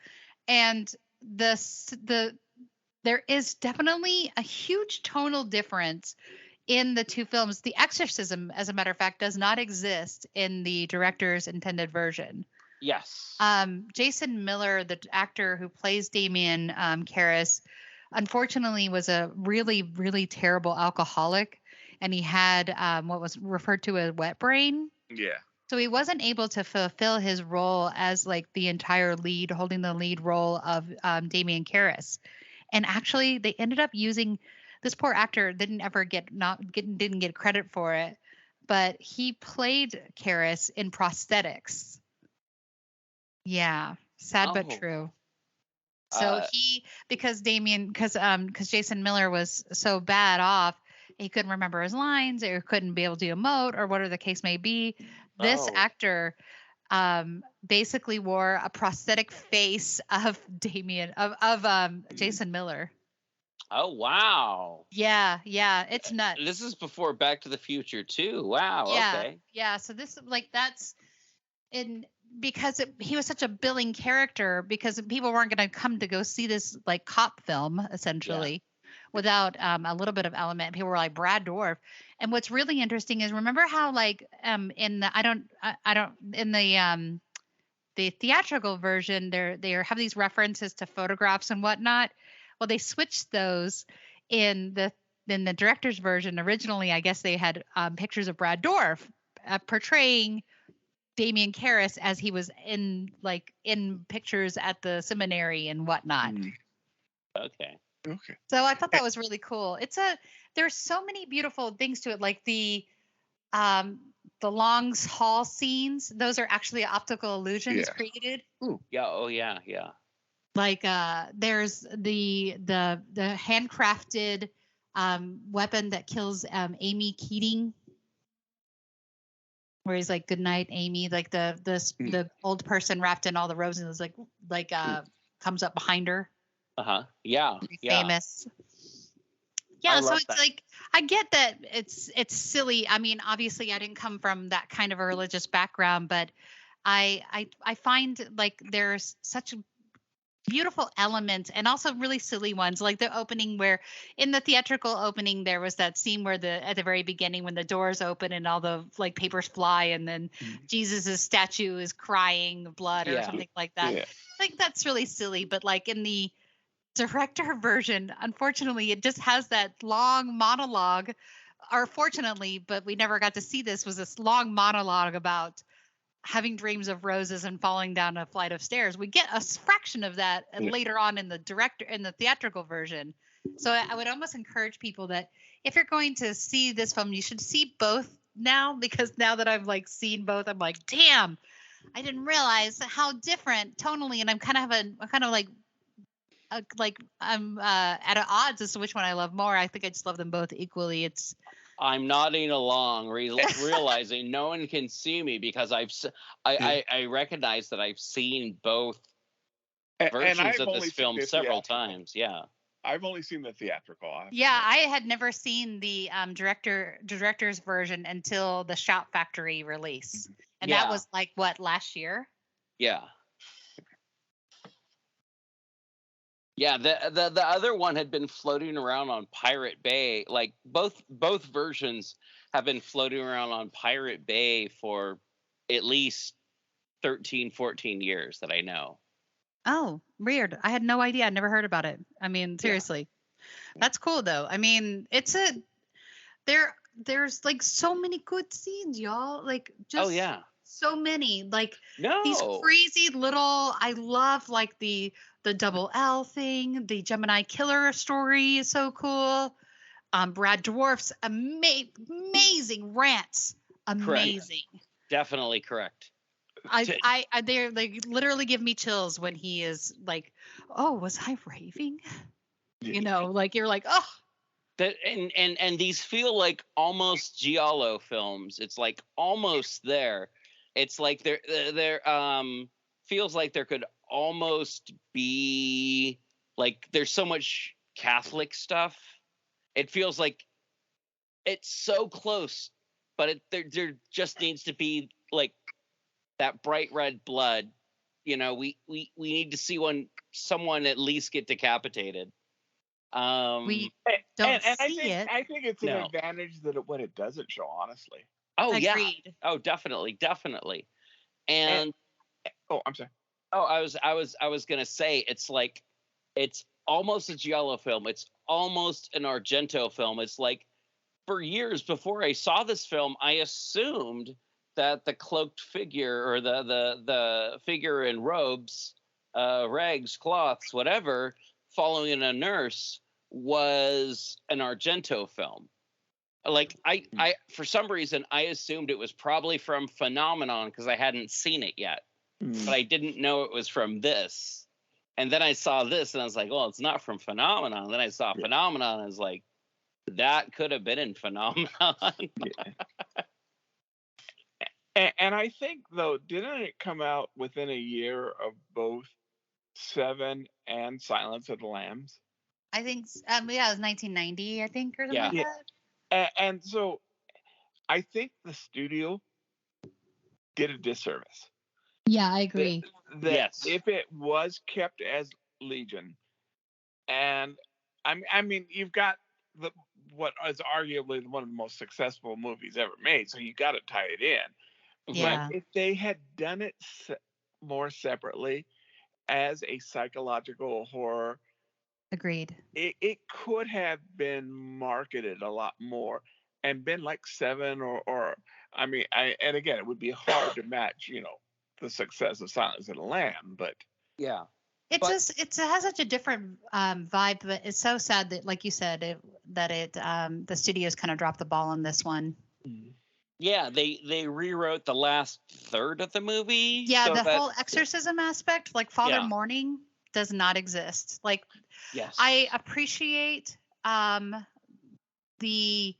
And there is definitely a huge tonal difference in the two films. The exorcism, as a matter of fact, does not exist in the director's intended version. Yes. Jason Miller, the actor who plays Damien Karras, unfortunately was a really, really terrible alcoholic, and he had what was referred to as wet brain. Yeah. So he wasn't able to fulfill his role as the entire lead, holding the lead role of Damien Karras. And actually, they ended up using, this poor actor didn't get credit for it, but he played Karras in prosthetics. Yeah, sad but true. So because Jason Miller was so bad off, he couldn't remember his lines or couldn't be able to emote or whatever the case may be. This actor basically wore a prosthetic face of Jason Miller. Oh, wow. Yeah, it's nuts. This is before Back to the Future too. Wow. Yeah, okay. Yeah, so this that's because he was such a billing character, because people weren't going to come to go see this cop film essentially. without a little bit of element. People were like Brad Dourif. And what's really interesting is remember how like in the I don't in the theatrical version they have these references to photographs and whatnot. Well, they switched those in the director's version. Originally, I guess they had pictures of Brad Dourif portraying Damian Karras as he was in pictures at the seminary and whatnot. Okay. So I thought that was really cool. There's so many beautiful things to it, like the long hall scenes. Those are actually optical illusions created. Ooh. Yeah. Oh yeah. Yeah. Like there's the handcrafted weapon that kills Amy Keating, where he's like, "Good night, Amy." Like the old person wrapped in all the roses, comes up behind her. Yeah. Famous. Yeah, so it's that. like I get that it's silly. I mean, obviously, I didn't come from that kind of a religious background, but I find like there's such beautiful elements and also really silly ones, like the opening where in the theatrical opening there was that scene where at the very beginning when the doors open and all the like papers fly and then Jesus's statue is crying blood or something like that. Yeah. Like that's really silly, but like in the director version, unfortunately, it just has that long monologue, or fortunately, but we never got to see this, was this long monologue about having dreams of roses and falling down a flight of stairs. We get a fraction of that later on in the theatrical version. So I would almost encourage people that if you're going to see this film, you should see both now, because now that I've like seen both, I'm like, damn, I didn't realize how different tonally, and I'm I'm at odds as to which one I love more. I think I just love them both equally. I'm nodding along, realizing no one can see me because I recognize that I've seen both versions of this film several times. Yeah. I've only seen the theatrical. Yeah, I had never seen the director's version until the Shout Factory release, and that was like what, last year? Yeah. Yeah, the other one had been floating around on Pirate Bay. Like both versions have been floating around on Pirate Bay for at least 13, 14 years that I know. Oh, weird. I had no idea. I never heard about it. I mean, seriously. Yeah. That's cool though. I mean, there's like so many good scenes, y'all. Like just so many. Like these crazy little, I love like the double L thing, the Gemini killer story is so cool. Brad Dourif's amazing rants. Amazing. Correct. Definitely correct. They like literally give me chills when he is like, "Oh, was I raving?" You know, like you're like, "Oh." That and these feel like almost giallo films. It's like almost there. It's like they're feels like there could almost be like there's so much Catholic stuff. It feels like it's so close, but there just needs to be like that bright red blood. You know, we need to see someone at least get decapitated. We don't see it. I think it's an advantage that what it doesn't show, honestly. Oh, agreed. Yeah. Oh, definitely. And I'm sorry. Oh, I was gonna say it's like it's almost a giallo film. It's almost an Argento film. It's like for years before I saw this film, I assumed that the cloaked figure or the figure in robes, rags, cloths, whatever, following a nurse was an Argento film. Like I for some reason I assumed it was probably from Phenomenon because I hadn't seen it yet. But I didn't know it was from this. And then I saw this and I was like, well, it's not from Phenomenon. And then I saw Phenomenon and I was like, that could have been in Phenomenon. And I think, though, didn't it come out within a year of both Seven and Silence of the Lambs? I think, it was 1990, I think, or something like that. And so I think the studio did a disservice. Yeah, I agree. That if it was kept as Legion, and I mean, you've got what is arguably one of the most successful movies ever made, so you got to tie it in. Yeah. But if they had done it more separately as a psychological horror, Agreed. it could have been marketed a lot more and been like 7 or I mean, and again, it would be hard to match, the success of Silence of the Lamb, but Yeah. It But- just it has such a different vibe, but it's so sad that, like you said, the studios kind of dropped the ball on this one. Yeah, they rewrote the last third of the movie. Yeah, so the that- whole exorcism aspect, like Father Yeah. Mourning, does not exist. Like, Yes. I appreciate the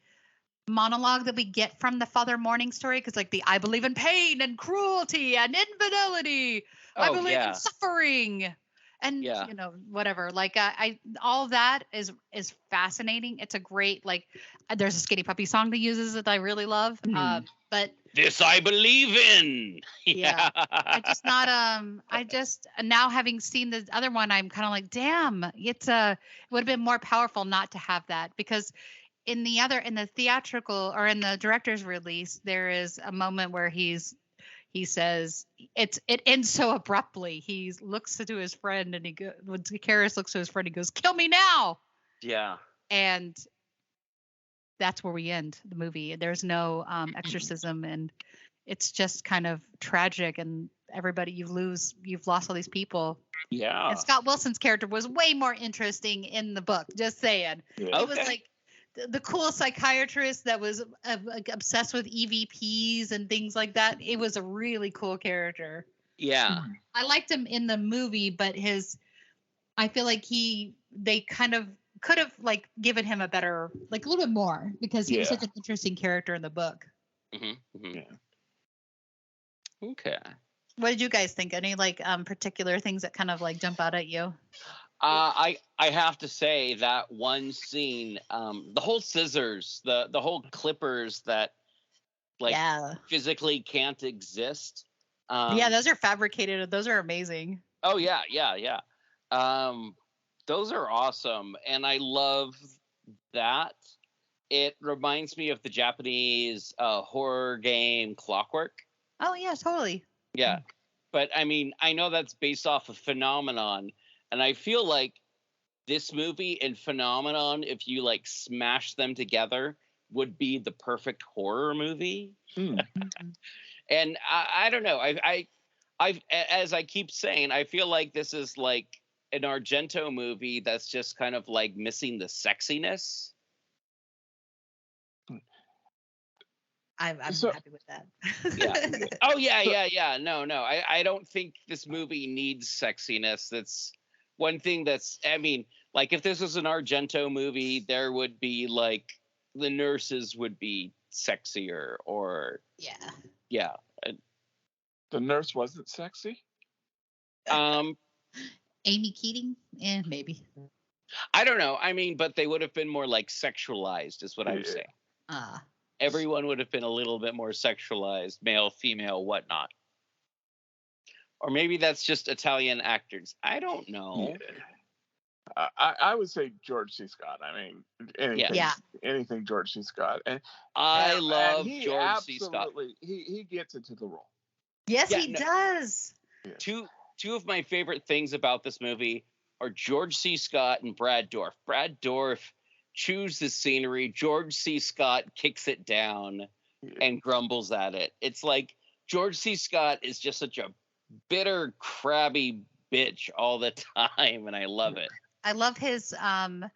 monologue that we get from the Father Mourning story, because like I believe in pain and cruelty and infidelity. I Oh, believe yeah. in suffering. And Yeah. whatever. Like I all of that is fascinating. It's a great, like, there's a Skinny Puppy song that uses it that I really love. But This I believe in. Yeah. I just not I just now, having seen the other one, I'm kind of like, damn, it would have been more powerful not to have that, because in the theatrical or in the director's release, there is a moment where he says it ends so abruptly. He looks to his friend and when Karras looks to his friend, he goes, "Kill me now." Yeah. And that's where we end the movie. There's no exorcism, and it's just kind of tragic, and everybody, you've lost all these people. Yeah. And Scott Wilson's character was way more interesting in the book, just saying. Yeah. He was like the cool psychiatrist that was obsessed with EVPs and things like that. It was a really cool character. Yeah. I liked him in the movie, but I feel like they kind of could have like given him a better, like a little bit more, because he was such an interesting character in the book. Yeah. Okay. What did you guys think? Any like particular things that kind of like jump out at you? I have to say that one scene, the whole scissors, the whole clippers that like physically can't exist. Yeah, those are fabricated. Those are amazing. Oh yeah. Those are awesome, and I love that. It reminds me of the Japanese horror game Clockwork. Oh yeah, totally. Yeah, but I mean, I know that's based off of Phenomenon, and I feel like this movie and Phenomenon, if you like smash them together, would be the perfect horror movie. And I don't know. I've as I keep saying, I feel like this is like an Argento movie that's just kind of like missing the sexiness. I'm happy with that. Yeah. Oh yeah. No. I don't think this movie needs sexiness. That's one thing that's, I mean, like if this was an Argento movie, there would be like the nurses would be sexier, or yeah. The nurse wasn't sexy? Amy Keating? Maybe. I don't know. I mean, but they would have been more like sexualized, is what I'm saying. Everyone would have been a little bit more sexualized, male, female, whatnot. Or maybe that's just Italian actors. I don't know. I would say George C. Scott. I mean, anything George C. Scott. And I love George C. Scott. He gets into the role. Yes, he does. Yeah. Two of my favorite things about this movie are George C. Scott and Brad Dourif. Brad Dourif chews the scenery. George C. Scott kicks it down and grumbles at it. It's like George C. Scott is just such a bitter, crabby bitch all the time, and I love it. I love his when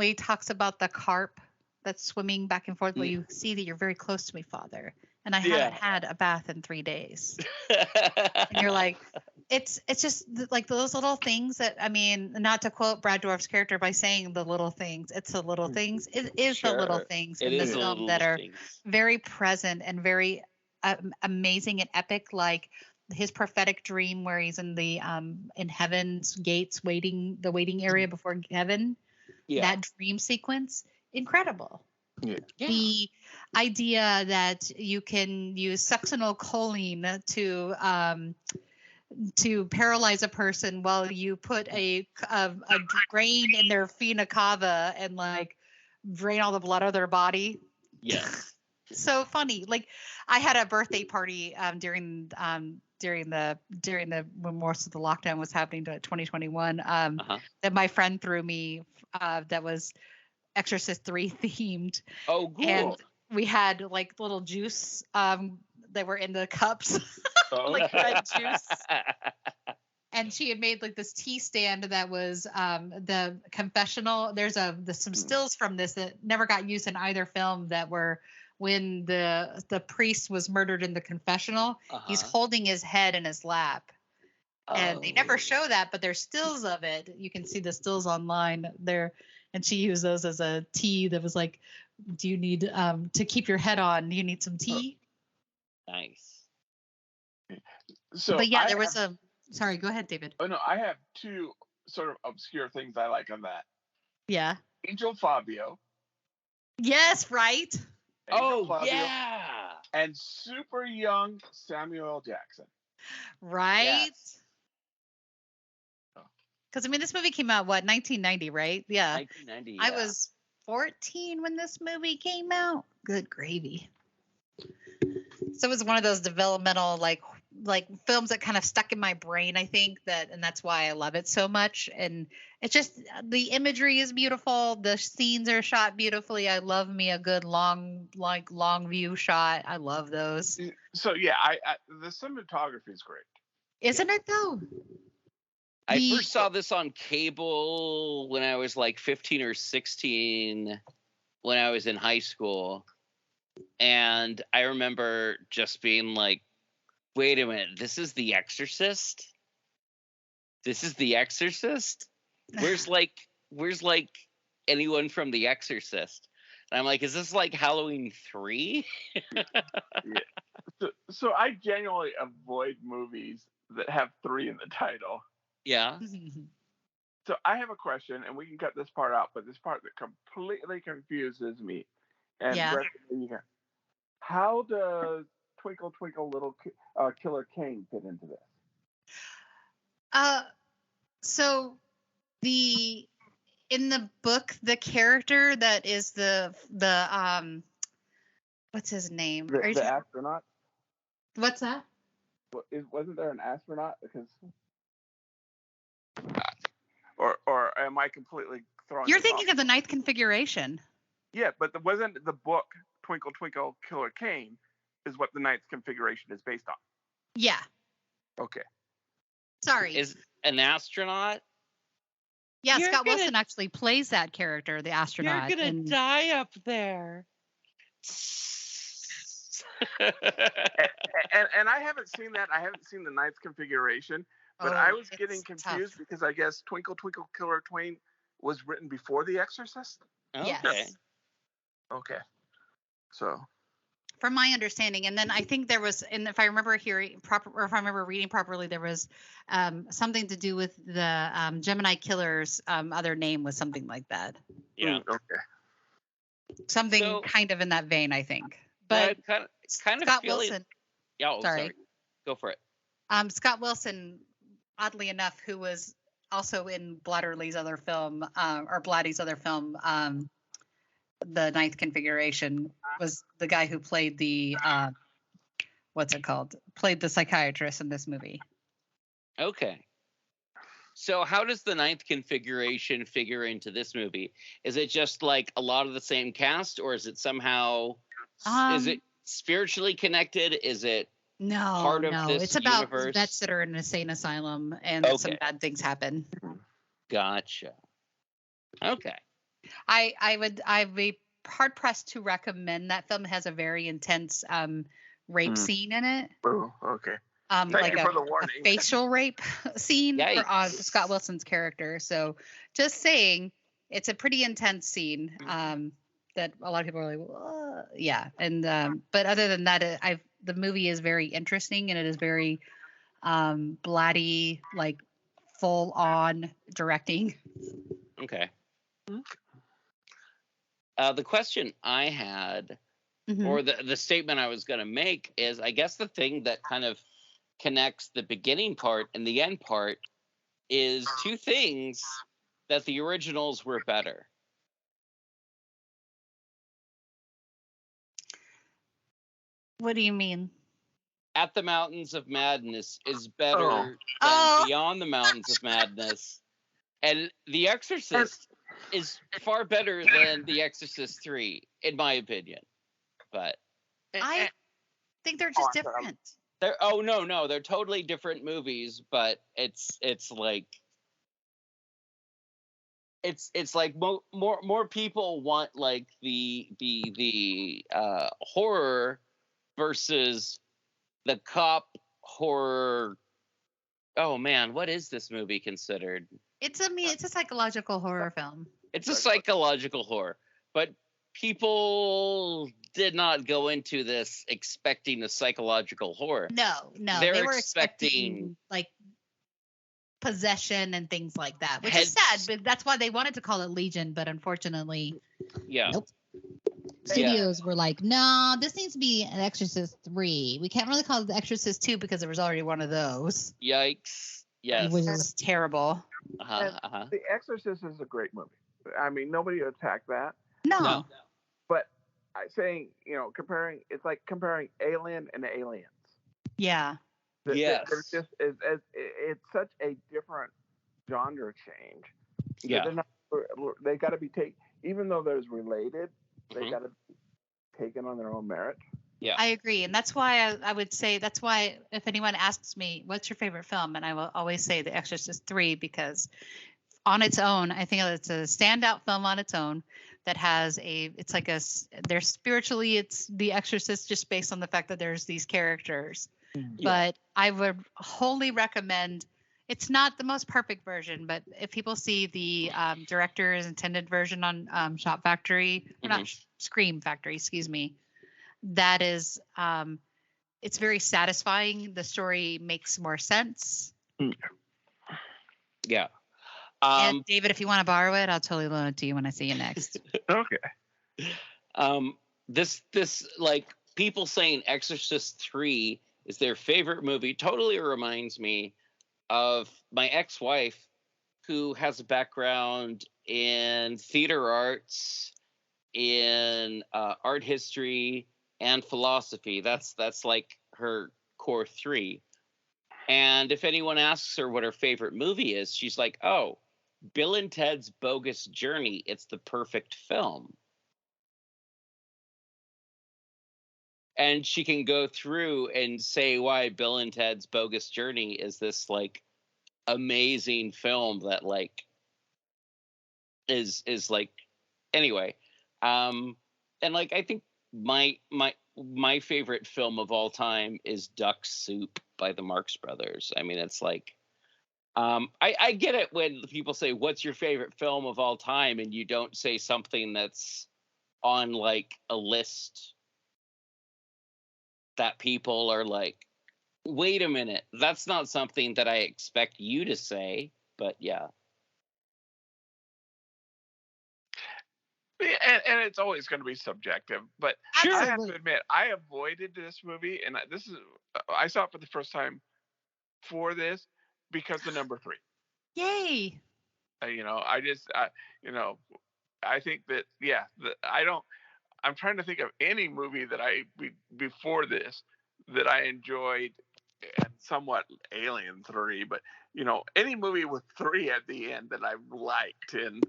he talks about the carp that's swimming back and forth. Well, you see that you're very close to me, Father, and I haven't had a bath in 3 days. And you're like, it's just like those little things that, I mean, not to quote Brad Dourif's character by saying the little things. It's the little things. It is the little things in the film that are very present and very amazing and epic, like his prophetic dream where he's in the in heaven's gates waiting area before heaven. That dream sequence, incredible. The idea that you can use succinylcholine to paralyze a person while you put a grain in their fina cava and like drain all the blood out of their body. Yes. So funny. Like I had a birthday party during the when most of the lockdown was happening to 2021 that my friend threw me that was Exorcist 3 themed. Oh, cool. And we had like little juice that were in the cups, like red juice. And she had made like this tea stand that was the confessional. There's some stills from this that never got used in either film that were when the priest was murdered in the confessional. He's holding his head in his lap. And they never show that, but there's stills of it. You can see the stills online there. And she used those as a tea that was like, do you need to keep your head on? Do you need some tea? Nice. So but yeah, sorry, go ahead, David. Oh no, I have two sort of obscure things I like on that. Yeah. Angel Fabio. Yes, right. Angel Fabio, yeah. And super young Samuel Jackson. Right. Yes. Because I mean, this movie came out 1990, right? Yeah. 1990. Yeah. I was 14 when this movie came out. Good gravy. So it was one of those developmental like films that kind of stuck in my brain, I think, and that's why I love it so much. And it's just the imagery is beautiful. The scenes are shot beautifully. I love me a good long view shot. I love those. So yeah, the cinematography is great. Isn't it though? I first saw this on cable when I was like 15 or 16 when I was in high school. And I remember just being like, wait a minute, this is The Exorcist? This is The Exorcist? Where's like anyone from The Exorcist? And I'm like, is this like Halloween 3? Yeah. So I genuinely avoid movies that have 3 in the title. Yeah. So I have a question, and we can cut this part out, but this part that completely confuses me. And yeah. How does Twinkle Twinkle Little Killer Kane fit into this? So in the book, the character that is the what's his name? The astronaut. What's that? Wasn't there an astronaut? Because or am I completely throwing? You're thinking of the Ninth Configuration. Yeah, but wasn't the book Twinkle Twinkle Killer Kane is what the Ninth Configuration is based on? Yeah. Okay. Sorry. Is an astronaut? Yeah, Scott Wilson actually plays that character, the astronaut. You're gonna die up there. and I haven't seen that. I haven't seen the Ninth Configuration, but I was getting confused because I guess Twinkle Twinkle Killer Twain was written before The Exorcist. Okay. Yes. Okay. So. From my understanding, and then I think there was, and if I remember hearing proper, or if I remember reading properly, there was something to do with the Gemini Killer's other name was something like that. Yeah. Okay. Something kind of in that vein, I think. But kind of Scott feeling... Wilson. Yeah, sorry. Go for it. Scott Wilson, oddly enough, who was also in Blatterly's other film, or Blatty's other film, The Ninth Configuration, was the guy who played the played the psychiatrist in this movie. Okay. So how does the Ninth Configuration figure into this movie? Is it just like a lot of the same cast, or is it somehow is it spiritually connected? Is it part of this it's about universe? vets that are in an insane asylum and some bad things happen. Gotcha. Okay. I'd be hard pressed to recommend that film. It has a very intense rape scene in it. Oh, okay. Like a facial rape scene for Scott Wilson's character. So just saying, it's a pretty intense scene that a lot of people are like, yeah. And but other than that, the movie is very interesting, and it is very blatty, like full on directing. Okay. The question I had, or the statement I was going to make is, I guess the thing that kind of connects the beginning part and the end part is two things that the originals were better. What do you mean? At the Mountains of Madness is better than Oh. Beyond the Mountains of Madness. And The Exorcist is far better than The Exorcist 3, in my opinion. But I think they're just different. They're totally different movies, but it's like more people want like the horror versus the cop horror. Oh man, what is this movie considered? It's a psychological horror film. It's a psychological horror, but people did not go into this expecting a psychological horror. No, they were expecting like possession and things like that, which is sad, but that's why they wanted to call it Legion, but unfortunately, nope. Studios were like, no, this needs to be an Exorcist 3. We can't really call it the Exorcist 2 because there was already one of those. Yikes. Yes. Which is terrible. The Exorcist is a great movie. I mean, nobody attacked that. No. But I'm saying, comparing, it's like comparing Alien and Aliens. Yeah. Yes. It's such a different genre change. Yeah. They got to be taken, even though they're related, they got to be taken on their own merit. Yeah. I agree. And that's why I would say, that's why if anyone asks me, what's your favorite film? And I will always say The Exorcist 3, because on its own, I think it's a standout film on its own that has it's spiritually, it's The Exorcist just based on the fact that there's these characters. Yeah. But I would wholly recommend, it's not the most perfect version, but if people see the director's intended version on Shop Factory, or not Scream Factory, excuse me, that is, it's very satisfying. The story makes more sense. Yeah. And David, if you want to borrow it, I'll totally loan it to you when I see you next. Okay. This like people saying Exorcist 3 is their favorite movie totally reminds me of my ex-wife, who has a background in theater arts, in art history, and philosophy. That's like her core 3. And if anyone asks her what her favorite movie is, she's like, oh, Bill and Ted's Bogus Journey. It's the perfect film. And she can go through and say why Bill and Ted's Bogus Journey is this like amazing film that like is like, anyway. And like, I think my favorite film of all time is Duck Soup by the Marx Brothers. I mean, it's like, I get it when people say, what's your favorite film of all time? And you don't say something that's on like a list that people are like, wait a minute, that's not something that I expect you to say. But yeah. And it's always going to be subjective, but Sure. I have to admit, I avoided this movie, and I saw it for the first time for this because the number 3. Yay! I think that I'm trying to think of any movie that before this that I enjoyed, and somewhat Alien 3, but any movie with 3 at the end that I liked, and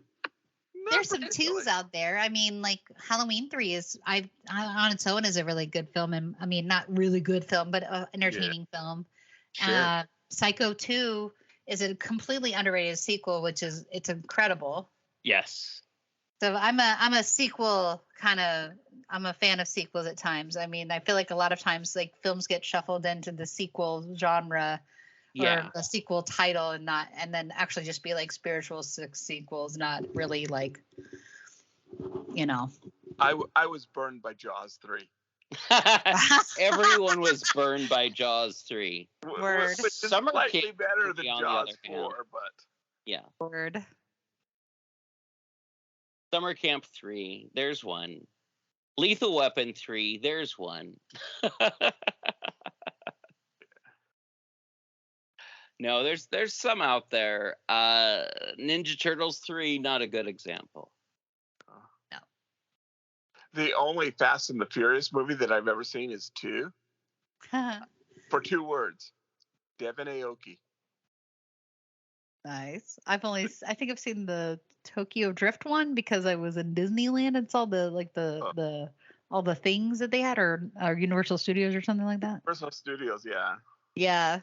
there's some 2s out there. I mean, like Halloween 3 is on its own is a really good film, and I mean not really good film, but entertaining film. Sure. Psycho 2 is a completely underrated sequel, it's incredible. Yes. So I'm a sequel kind of. I'm a fan of sequels at times. I mean, I feel like a lot of times like films get shuffled into the sequel genre. Or a sequel title and then actually just be like spiritual sequels, not really like, I was burned by Jaws 3. Everyone was burned by Jaws 3. Word. Which is Summer slightly Camp better than on Jaws the other 4, hand. but Yeah. Word. Summer Camp 3, there's one. Lethal Weapon 3, there's one. No, there's some out there. Ninja Turtles 3, not a good example. No. The only Fast and the Furious movie that I've ever seen is 2. For 2 words. Devin Aoki. Nice. I think I've seen the Tokyo Drift one because I was in Disneyland and saw the all the things that they had, or Universal Studios or something like that. Universal Studios, yeah. Yeah.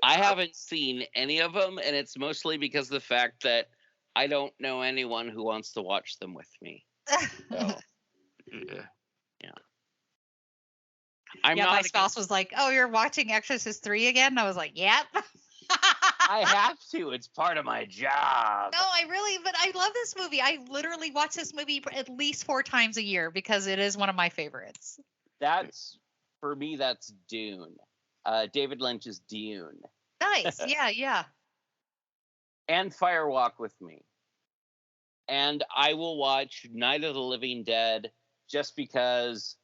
I haven't seen any of them, and it's mostly because of the fact that I don't know anyone who wants to watch them with me. So, Yeah. My spouse was like, "Oh, you're watching Exorcist 3 again?" And I was like, "Yep." I have to. It's part of my job. No, but I love this movie. I literally watch this movie at least 4 times a year because it is one of my favorites. For me, that's Dune. David Lynch's Dune. Nice. Yeah. And Fire Walk with Me. And I will watch Night of the Living Dead just because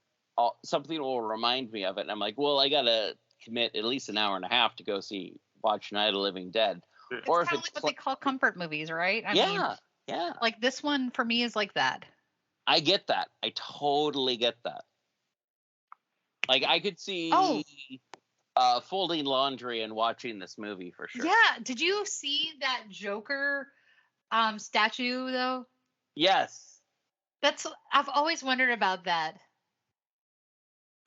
something will remind me of it. And I'm like, well, I got to commit at least an hour and a half to go watch Night of the Living Dead. It's kind of like what they call comfort movies, right? I mean, yeah. Like this one for me is like that. I get that. I totally get that. Like I could see folding laundry and watching this movie for sure. Yeah. Did you see that Joker statue though? Yes. I've always wondered about that.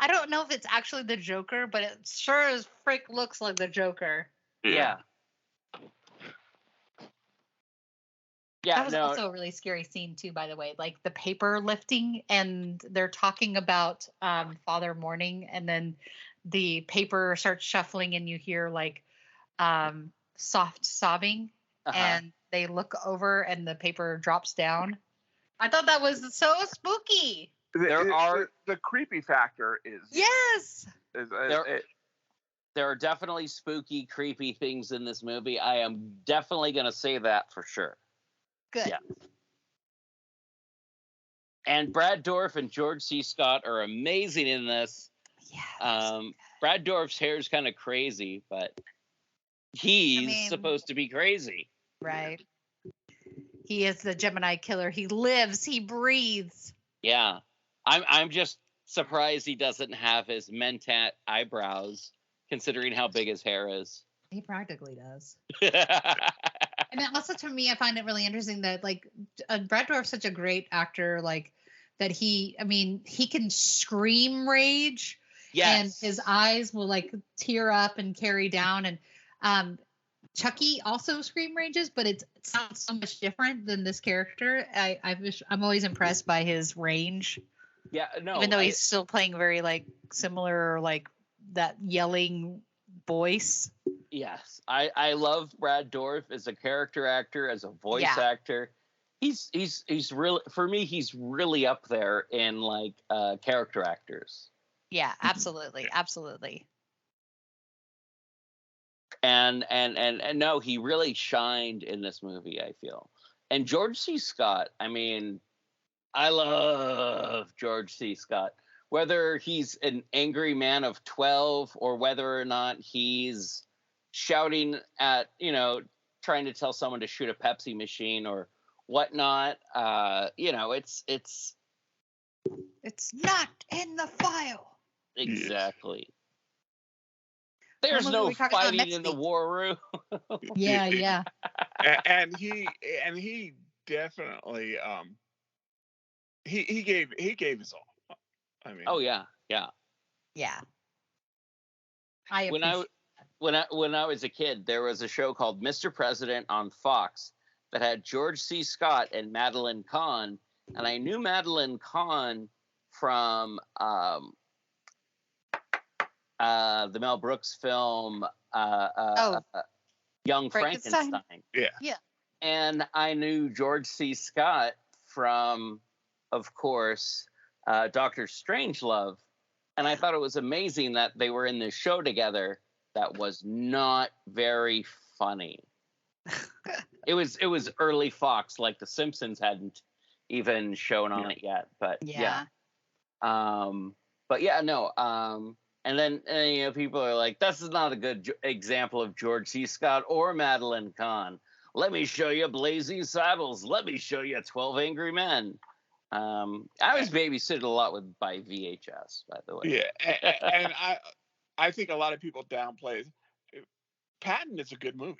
I don't know if it's actually the Joker, but it sure as frick looks like the Joker. Yeah. Yeah, that was also a really scary scene too, by the way. Like the paper lifting, and they're talking about Father mourning, and then the paper starts shuffling, and you hear like soft sobbing, and they look over, and the paper drops down. I thought that was so spooky. The creepy factor is yes. There are definitely spooky, creepy things in this movie. I am definitely going to say that for sure. Good. Yeah. And Brad Dourif and George C. Scott are amazing in this. Yeah. Brad Dourif's hair is kind of crazy, but he's supposed to be crazy. Right. He is the Gemini killer. He lives, he breathes. Yeah. I'm just surprised he doesn't have his mentat eyebrows, considering how big his hair is. He practically does. And also, to me, I find it really interesting that like Brad Dourif's such a great actor, like that he can scream rage, and his eyes will like tear up and carry down. And Chucky also scream rages, but it sounds so much different than this character. I'm always impressed by his range. Yeah, no, even though he's still playing very like similar, like that yelling voice. Yes, I love Brad Dourif as a character actor, as a voice actor. He's really, for me, he's really up there in like character actors. Yeah, absolutely, absolutely. And no, he really shined in this movie, I feel. And George C. Scott, I mean, I love George C. Scott. Whether he's an angry man of 12 or whether or not he's shouting at, trying to tell someone to shoot a Pepsi machine or whatnot, it's not in the file. Exactly. There's no fighting in the war room. Yeah. And he definitely he gave his all. I mean, oh yeah. When I was a kid, there was a show called Mr. President on Fox that had George C. Scott and Madeline Kahn, and I knew Madeline Kahn from the Mel Brooks film Young Frankenstein. Yeah. And I knew George C. Scott from, of course, Dr. Strangelove. And I thought it was amazing that they were in this show together that was not very funny. It was early Fox, like The Simpsons hadn't even shown on it yet. But And then people are like, this is not a good example of George C. Scott or Madeline Kahn. Let me show you Blazing Saddles. Let me show you 12 Angry Men. I was babysitted a lot by VHS, by the way. Yeah, and I think a lot of people downplay Patton is a good movie.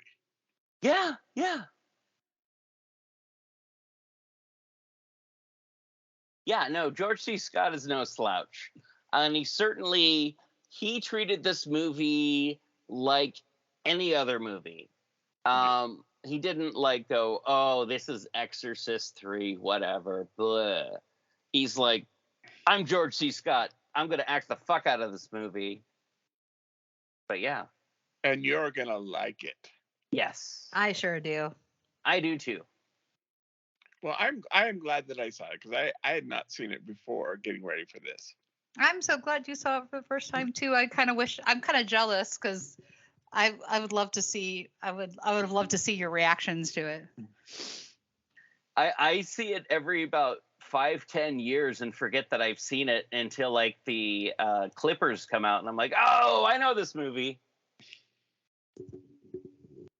Yeah. Yeah, no, George C. Scott is no slouch. And he treated this movie like any other movie. He didn't go, oh, this is Exorcist 3, whatever, blah. He's like, I'm George C. Scott. I'm going to act the fuck out of this movie. But yeah. And you're going to like it. Yes. I sure do. I do too. Well, I am glad that I saw it because I had not seen it before getting ready for this. I'm so glad you saw it for the first time too. I'm kind of jealous because I would love to see I would have loved to see your reactions to it. I see it every about 5-10 years and forget that I've seen it until the Clippers come out and I'm like, oh, I know this movie.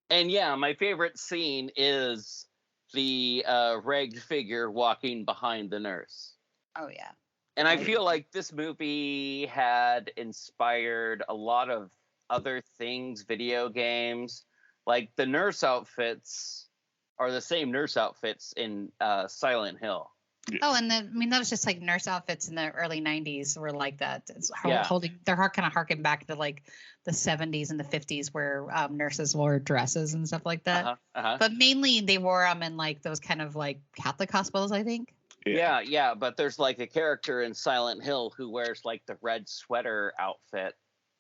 And yeah, my favorite scene is the ragged figure walking behind the nurse. Oh yeah. And I feel like this movie had inspired a lot of other things, video games. Like the nurse outfits are the same nurse outfits in Silent Hill. Yeah. Oh, and that was just like nurse outfits in the early 90s were like that. It's Yeah. They're kind of harking back to like the 70s and the 50s where nurses wore dresses and stuff like that. But mainly they wore them in like those kind of like Catholic hospitals, I think. Yeah. But there's like a character in Silent Hill who wears like the red sweater outfit.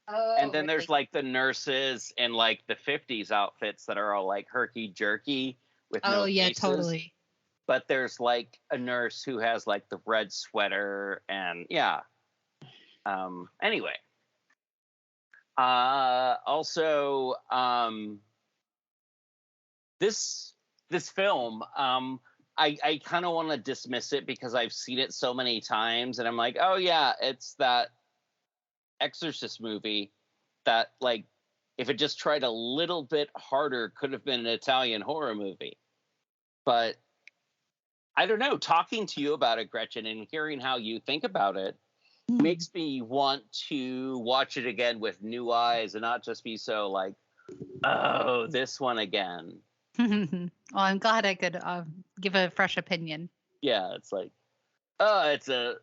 Oh, and then there's like the nurses in like the 50s outfits that are all like herky jerky with no faces. Totally. But there's like a nurse who has like the red sweater and yeah. Anyway. Also, this film, I kind of want to dismiss it because I've seen it so many times and I'm like, oh yeah, it's that Exorcist movie that like if it just tried a little bit harder could have been an Italian horror movie. But I don't know, talking to you about it, Gretchen, and hearing how you think about it makes me want to watch it again with new eyes and not just be so like, oh, this one again. Well, I'm glad I could give a fresh opinion. Yeah, it's like, oh, it's a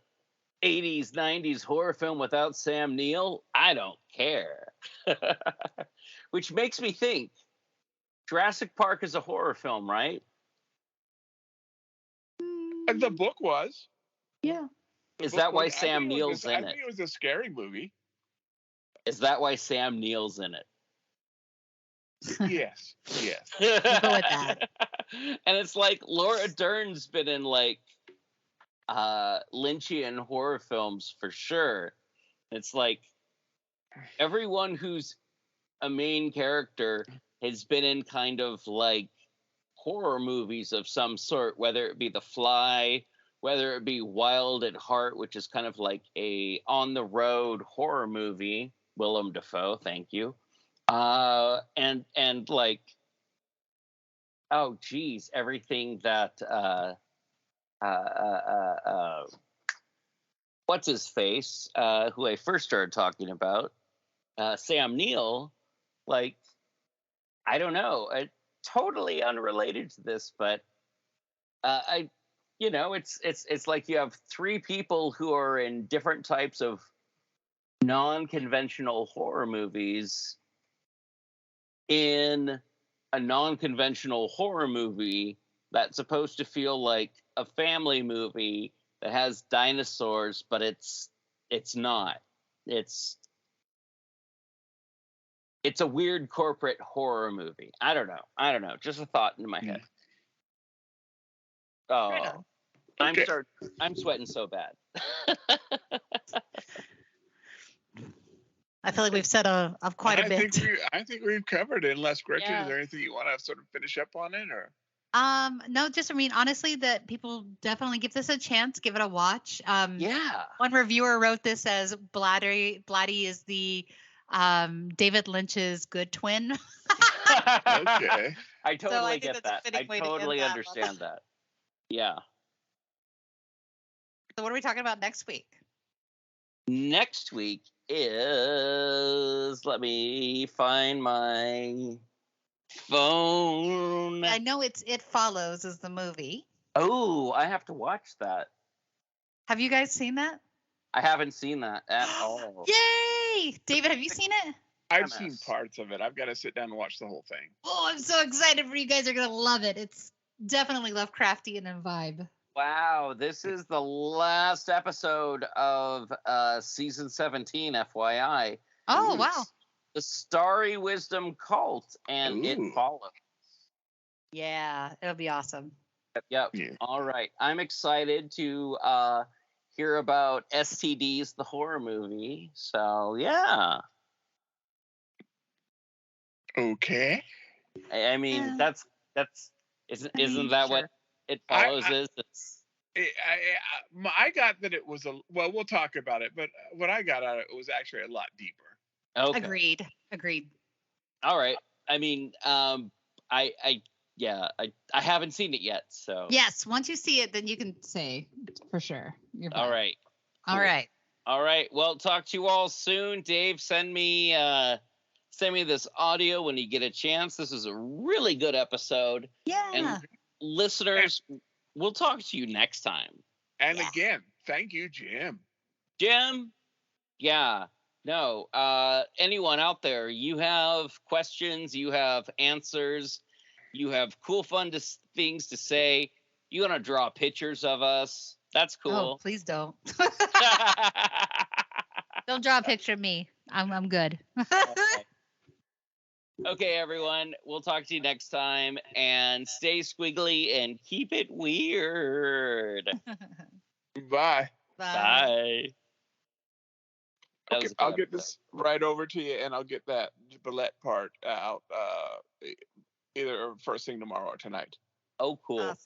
80s, 90s horror film without Sam Neill? I don't care. Which makes me think, Jurassic Park is a horror film, right? The book was. Yeah. Is that why Sam Neill's in it? I think it was a scary movie. Is that why Sam Neill's in it? Yes. We'll go with that. And it's like Laura Dern's been in like Lynchian horror films for sure. It's like everyone who's a main character has been in kind of like horror movies of some sort, whether it be The Fly, whether it be Wild at Heart, which is kind of like a on-the-road horror movie. Willem Dafoe, thank you. And like, oh geez, everything that what's his face, who I first started talking about, Sam Neill, like, I don't know, totally unrelated to this, but it's like you have three people who are in different types of non-conventional horror movies in a non-conventional horror movie that's supposed to feel like a family movie that has dinosaurs, but it's not. It's a weird corporate horror movie. I don't know. Just a thought in my head. Oh, Right on. Okay. I'm sweating so bad. I feel like we've said quite a bit. I think we've covered it. Unless Gretchen, Yeah. is there anything you want to sort of finish up on it, or? No, just I mean, honestly, that people definitely give this a chance, give it a watch. Yeah. One reviewer wrote this as Blatty is the David Lynch's good twin. Okay. I So I totally think get that's a that. fitting I way to end totally that one. understand that. Yeah. So what are we talking about next week? Next week is, let me find my phone. I know It Follows is the movie. Oh, I have to watch that. Have you guys seen that? I haven't seen that at all. Yay! David, have you seen it? I've seen parts of it. I've got to sit down and watch the whole thing. Oh, I'm so excited for you guys. Are gonna love it. It's definitely Lovecraftian in vibe. Wow, this is the last episode of season 17, FYI. Oh, wow. The Starry Wisdom Cult, and It Follows. Yeah, it'll be awesome. Yep. Yeah. All right. I'm excited to hear about STDs, the horror movie. So, yeah. Okay. I mean, Yeah. isn't that sure. what It Follows is? I got that it was we'll talk about it, but what I got out of it was actually a lot deeper. Okay. Agreed. All right. I mean, I haven't seen it yet, so. Yes, once you see it, then you can say for sure. You're All fine. right. All Cool. right. All right. Well, talk to you all soon. Dave, send me this audio when you get a chance. This is a really good episode. Yeah. And listeners, we'll talk to you next time. And again, thank you, Jim. Jim? Yeah. No. Anyone out there, you have questions, you have answers, you have cool, fun things to say. You want to draw pictures of us? That's cool. Oh, please don't. Don't draw a picture of me. I'm good. Okay, everyone. We'll talk to you next time. And stay squiggly and keep it weird. Bye. Bye. Okay, I'll get this right over to you, and I'll get that Gillette part out either first thing tomorrow or tonight. Oh, cool. Awesome.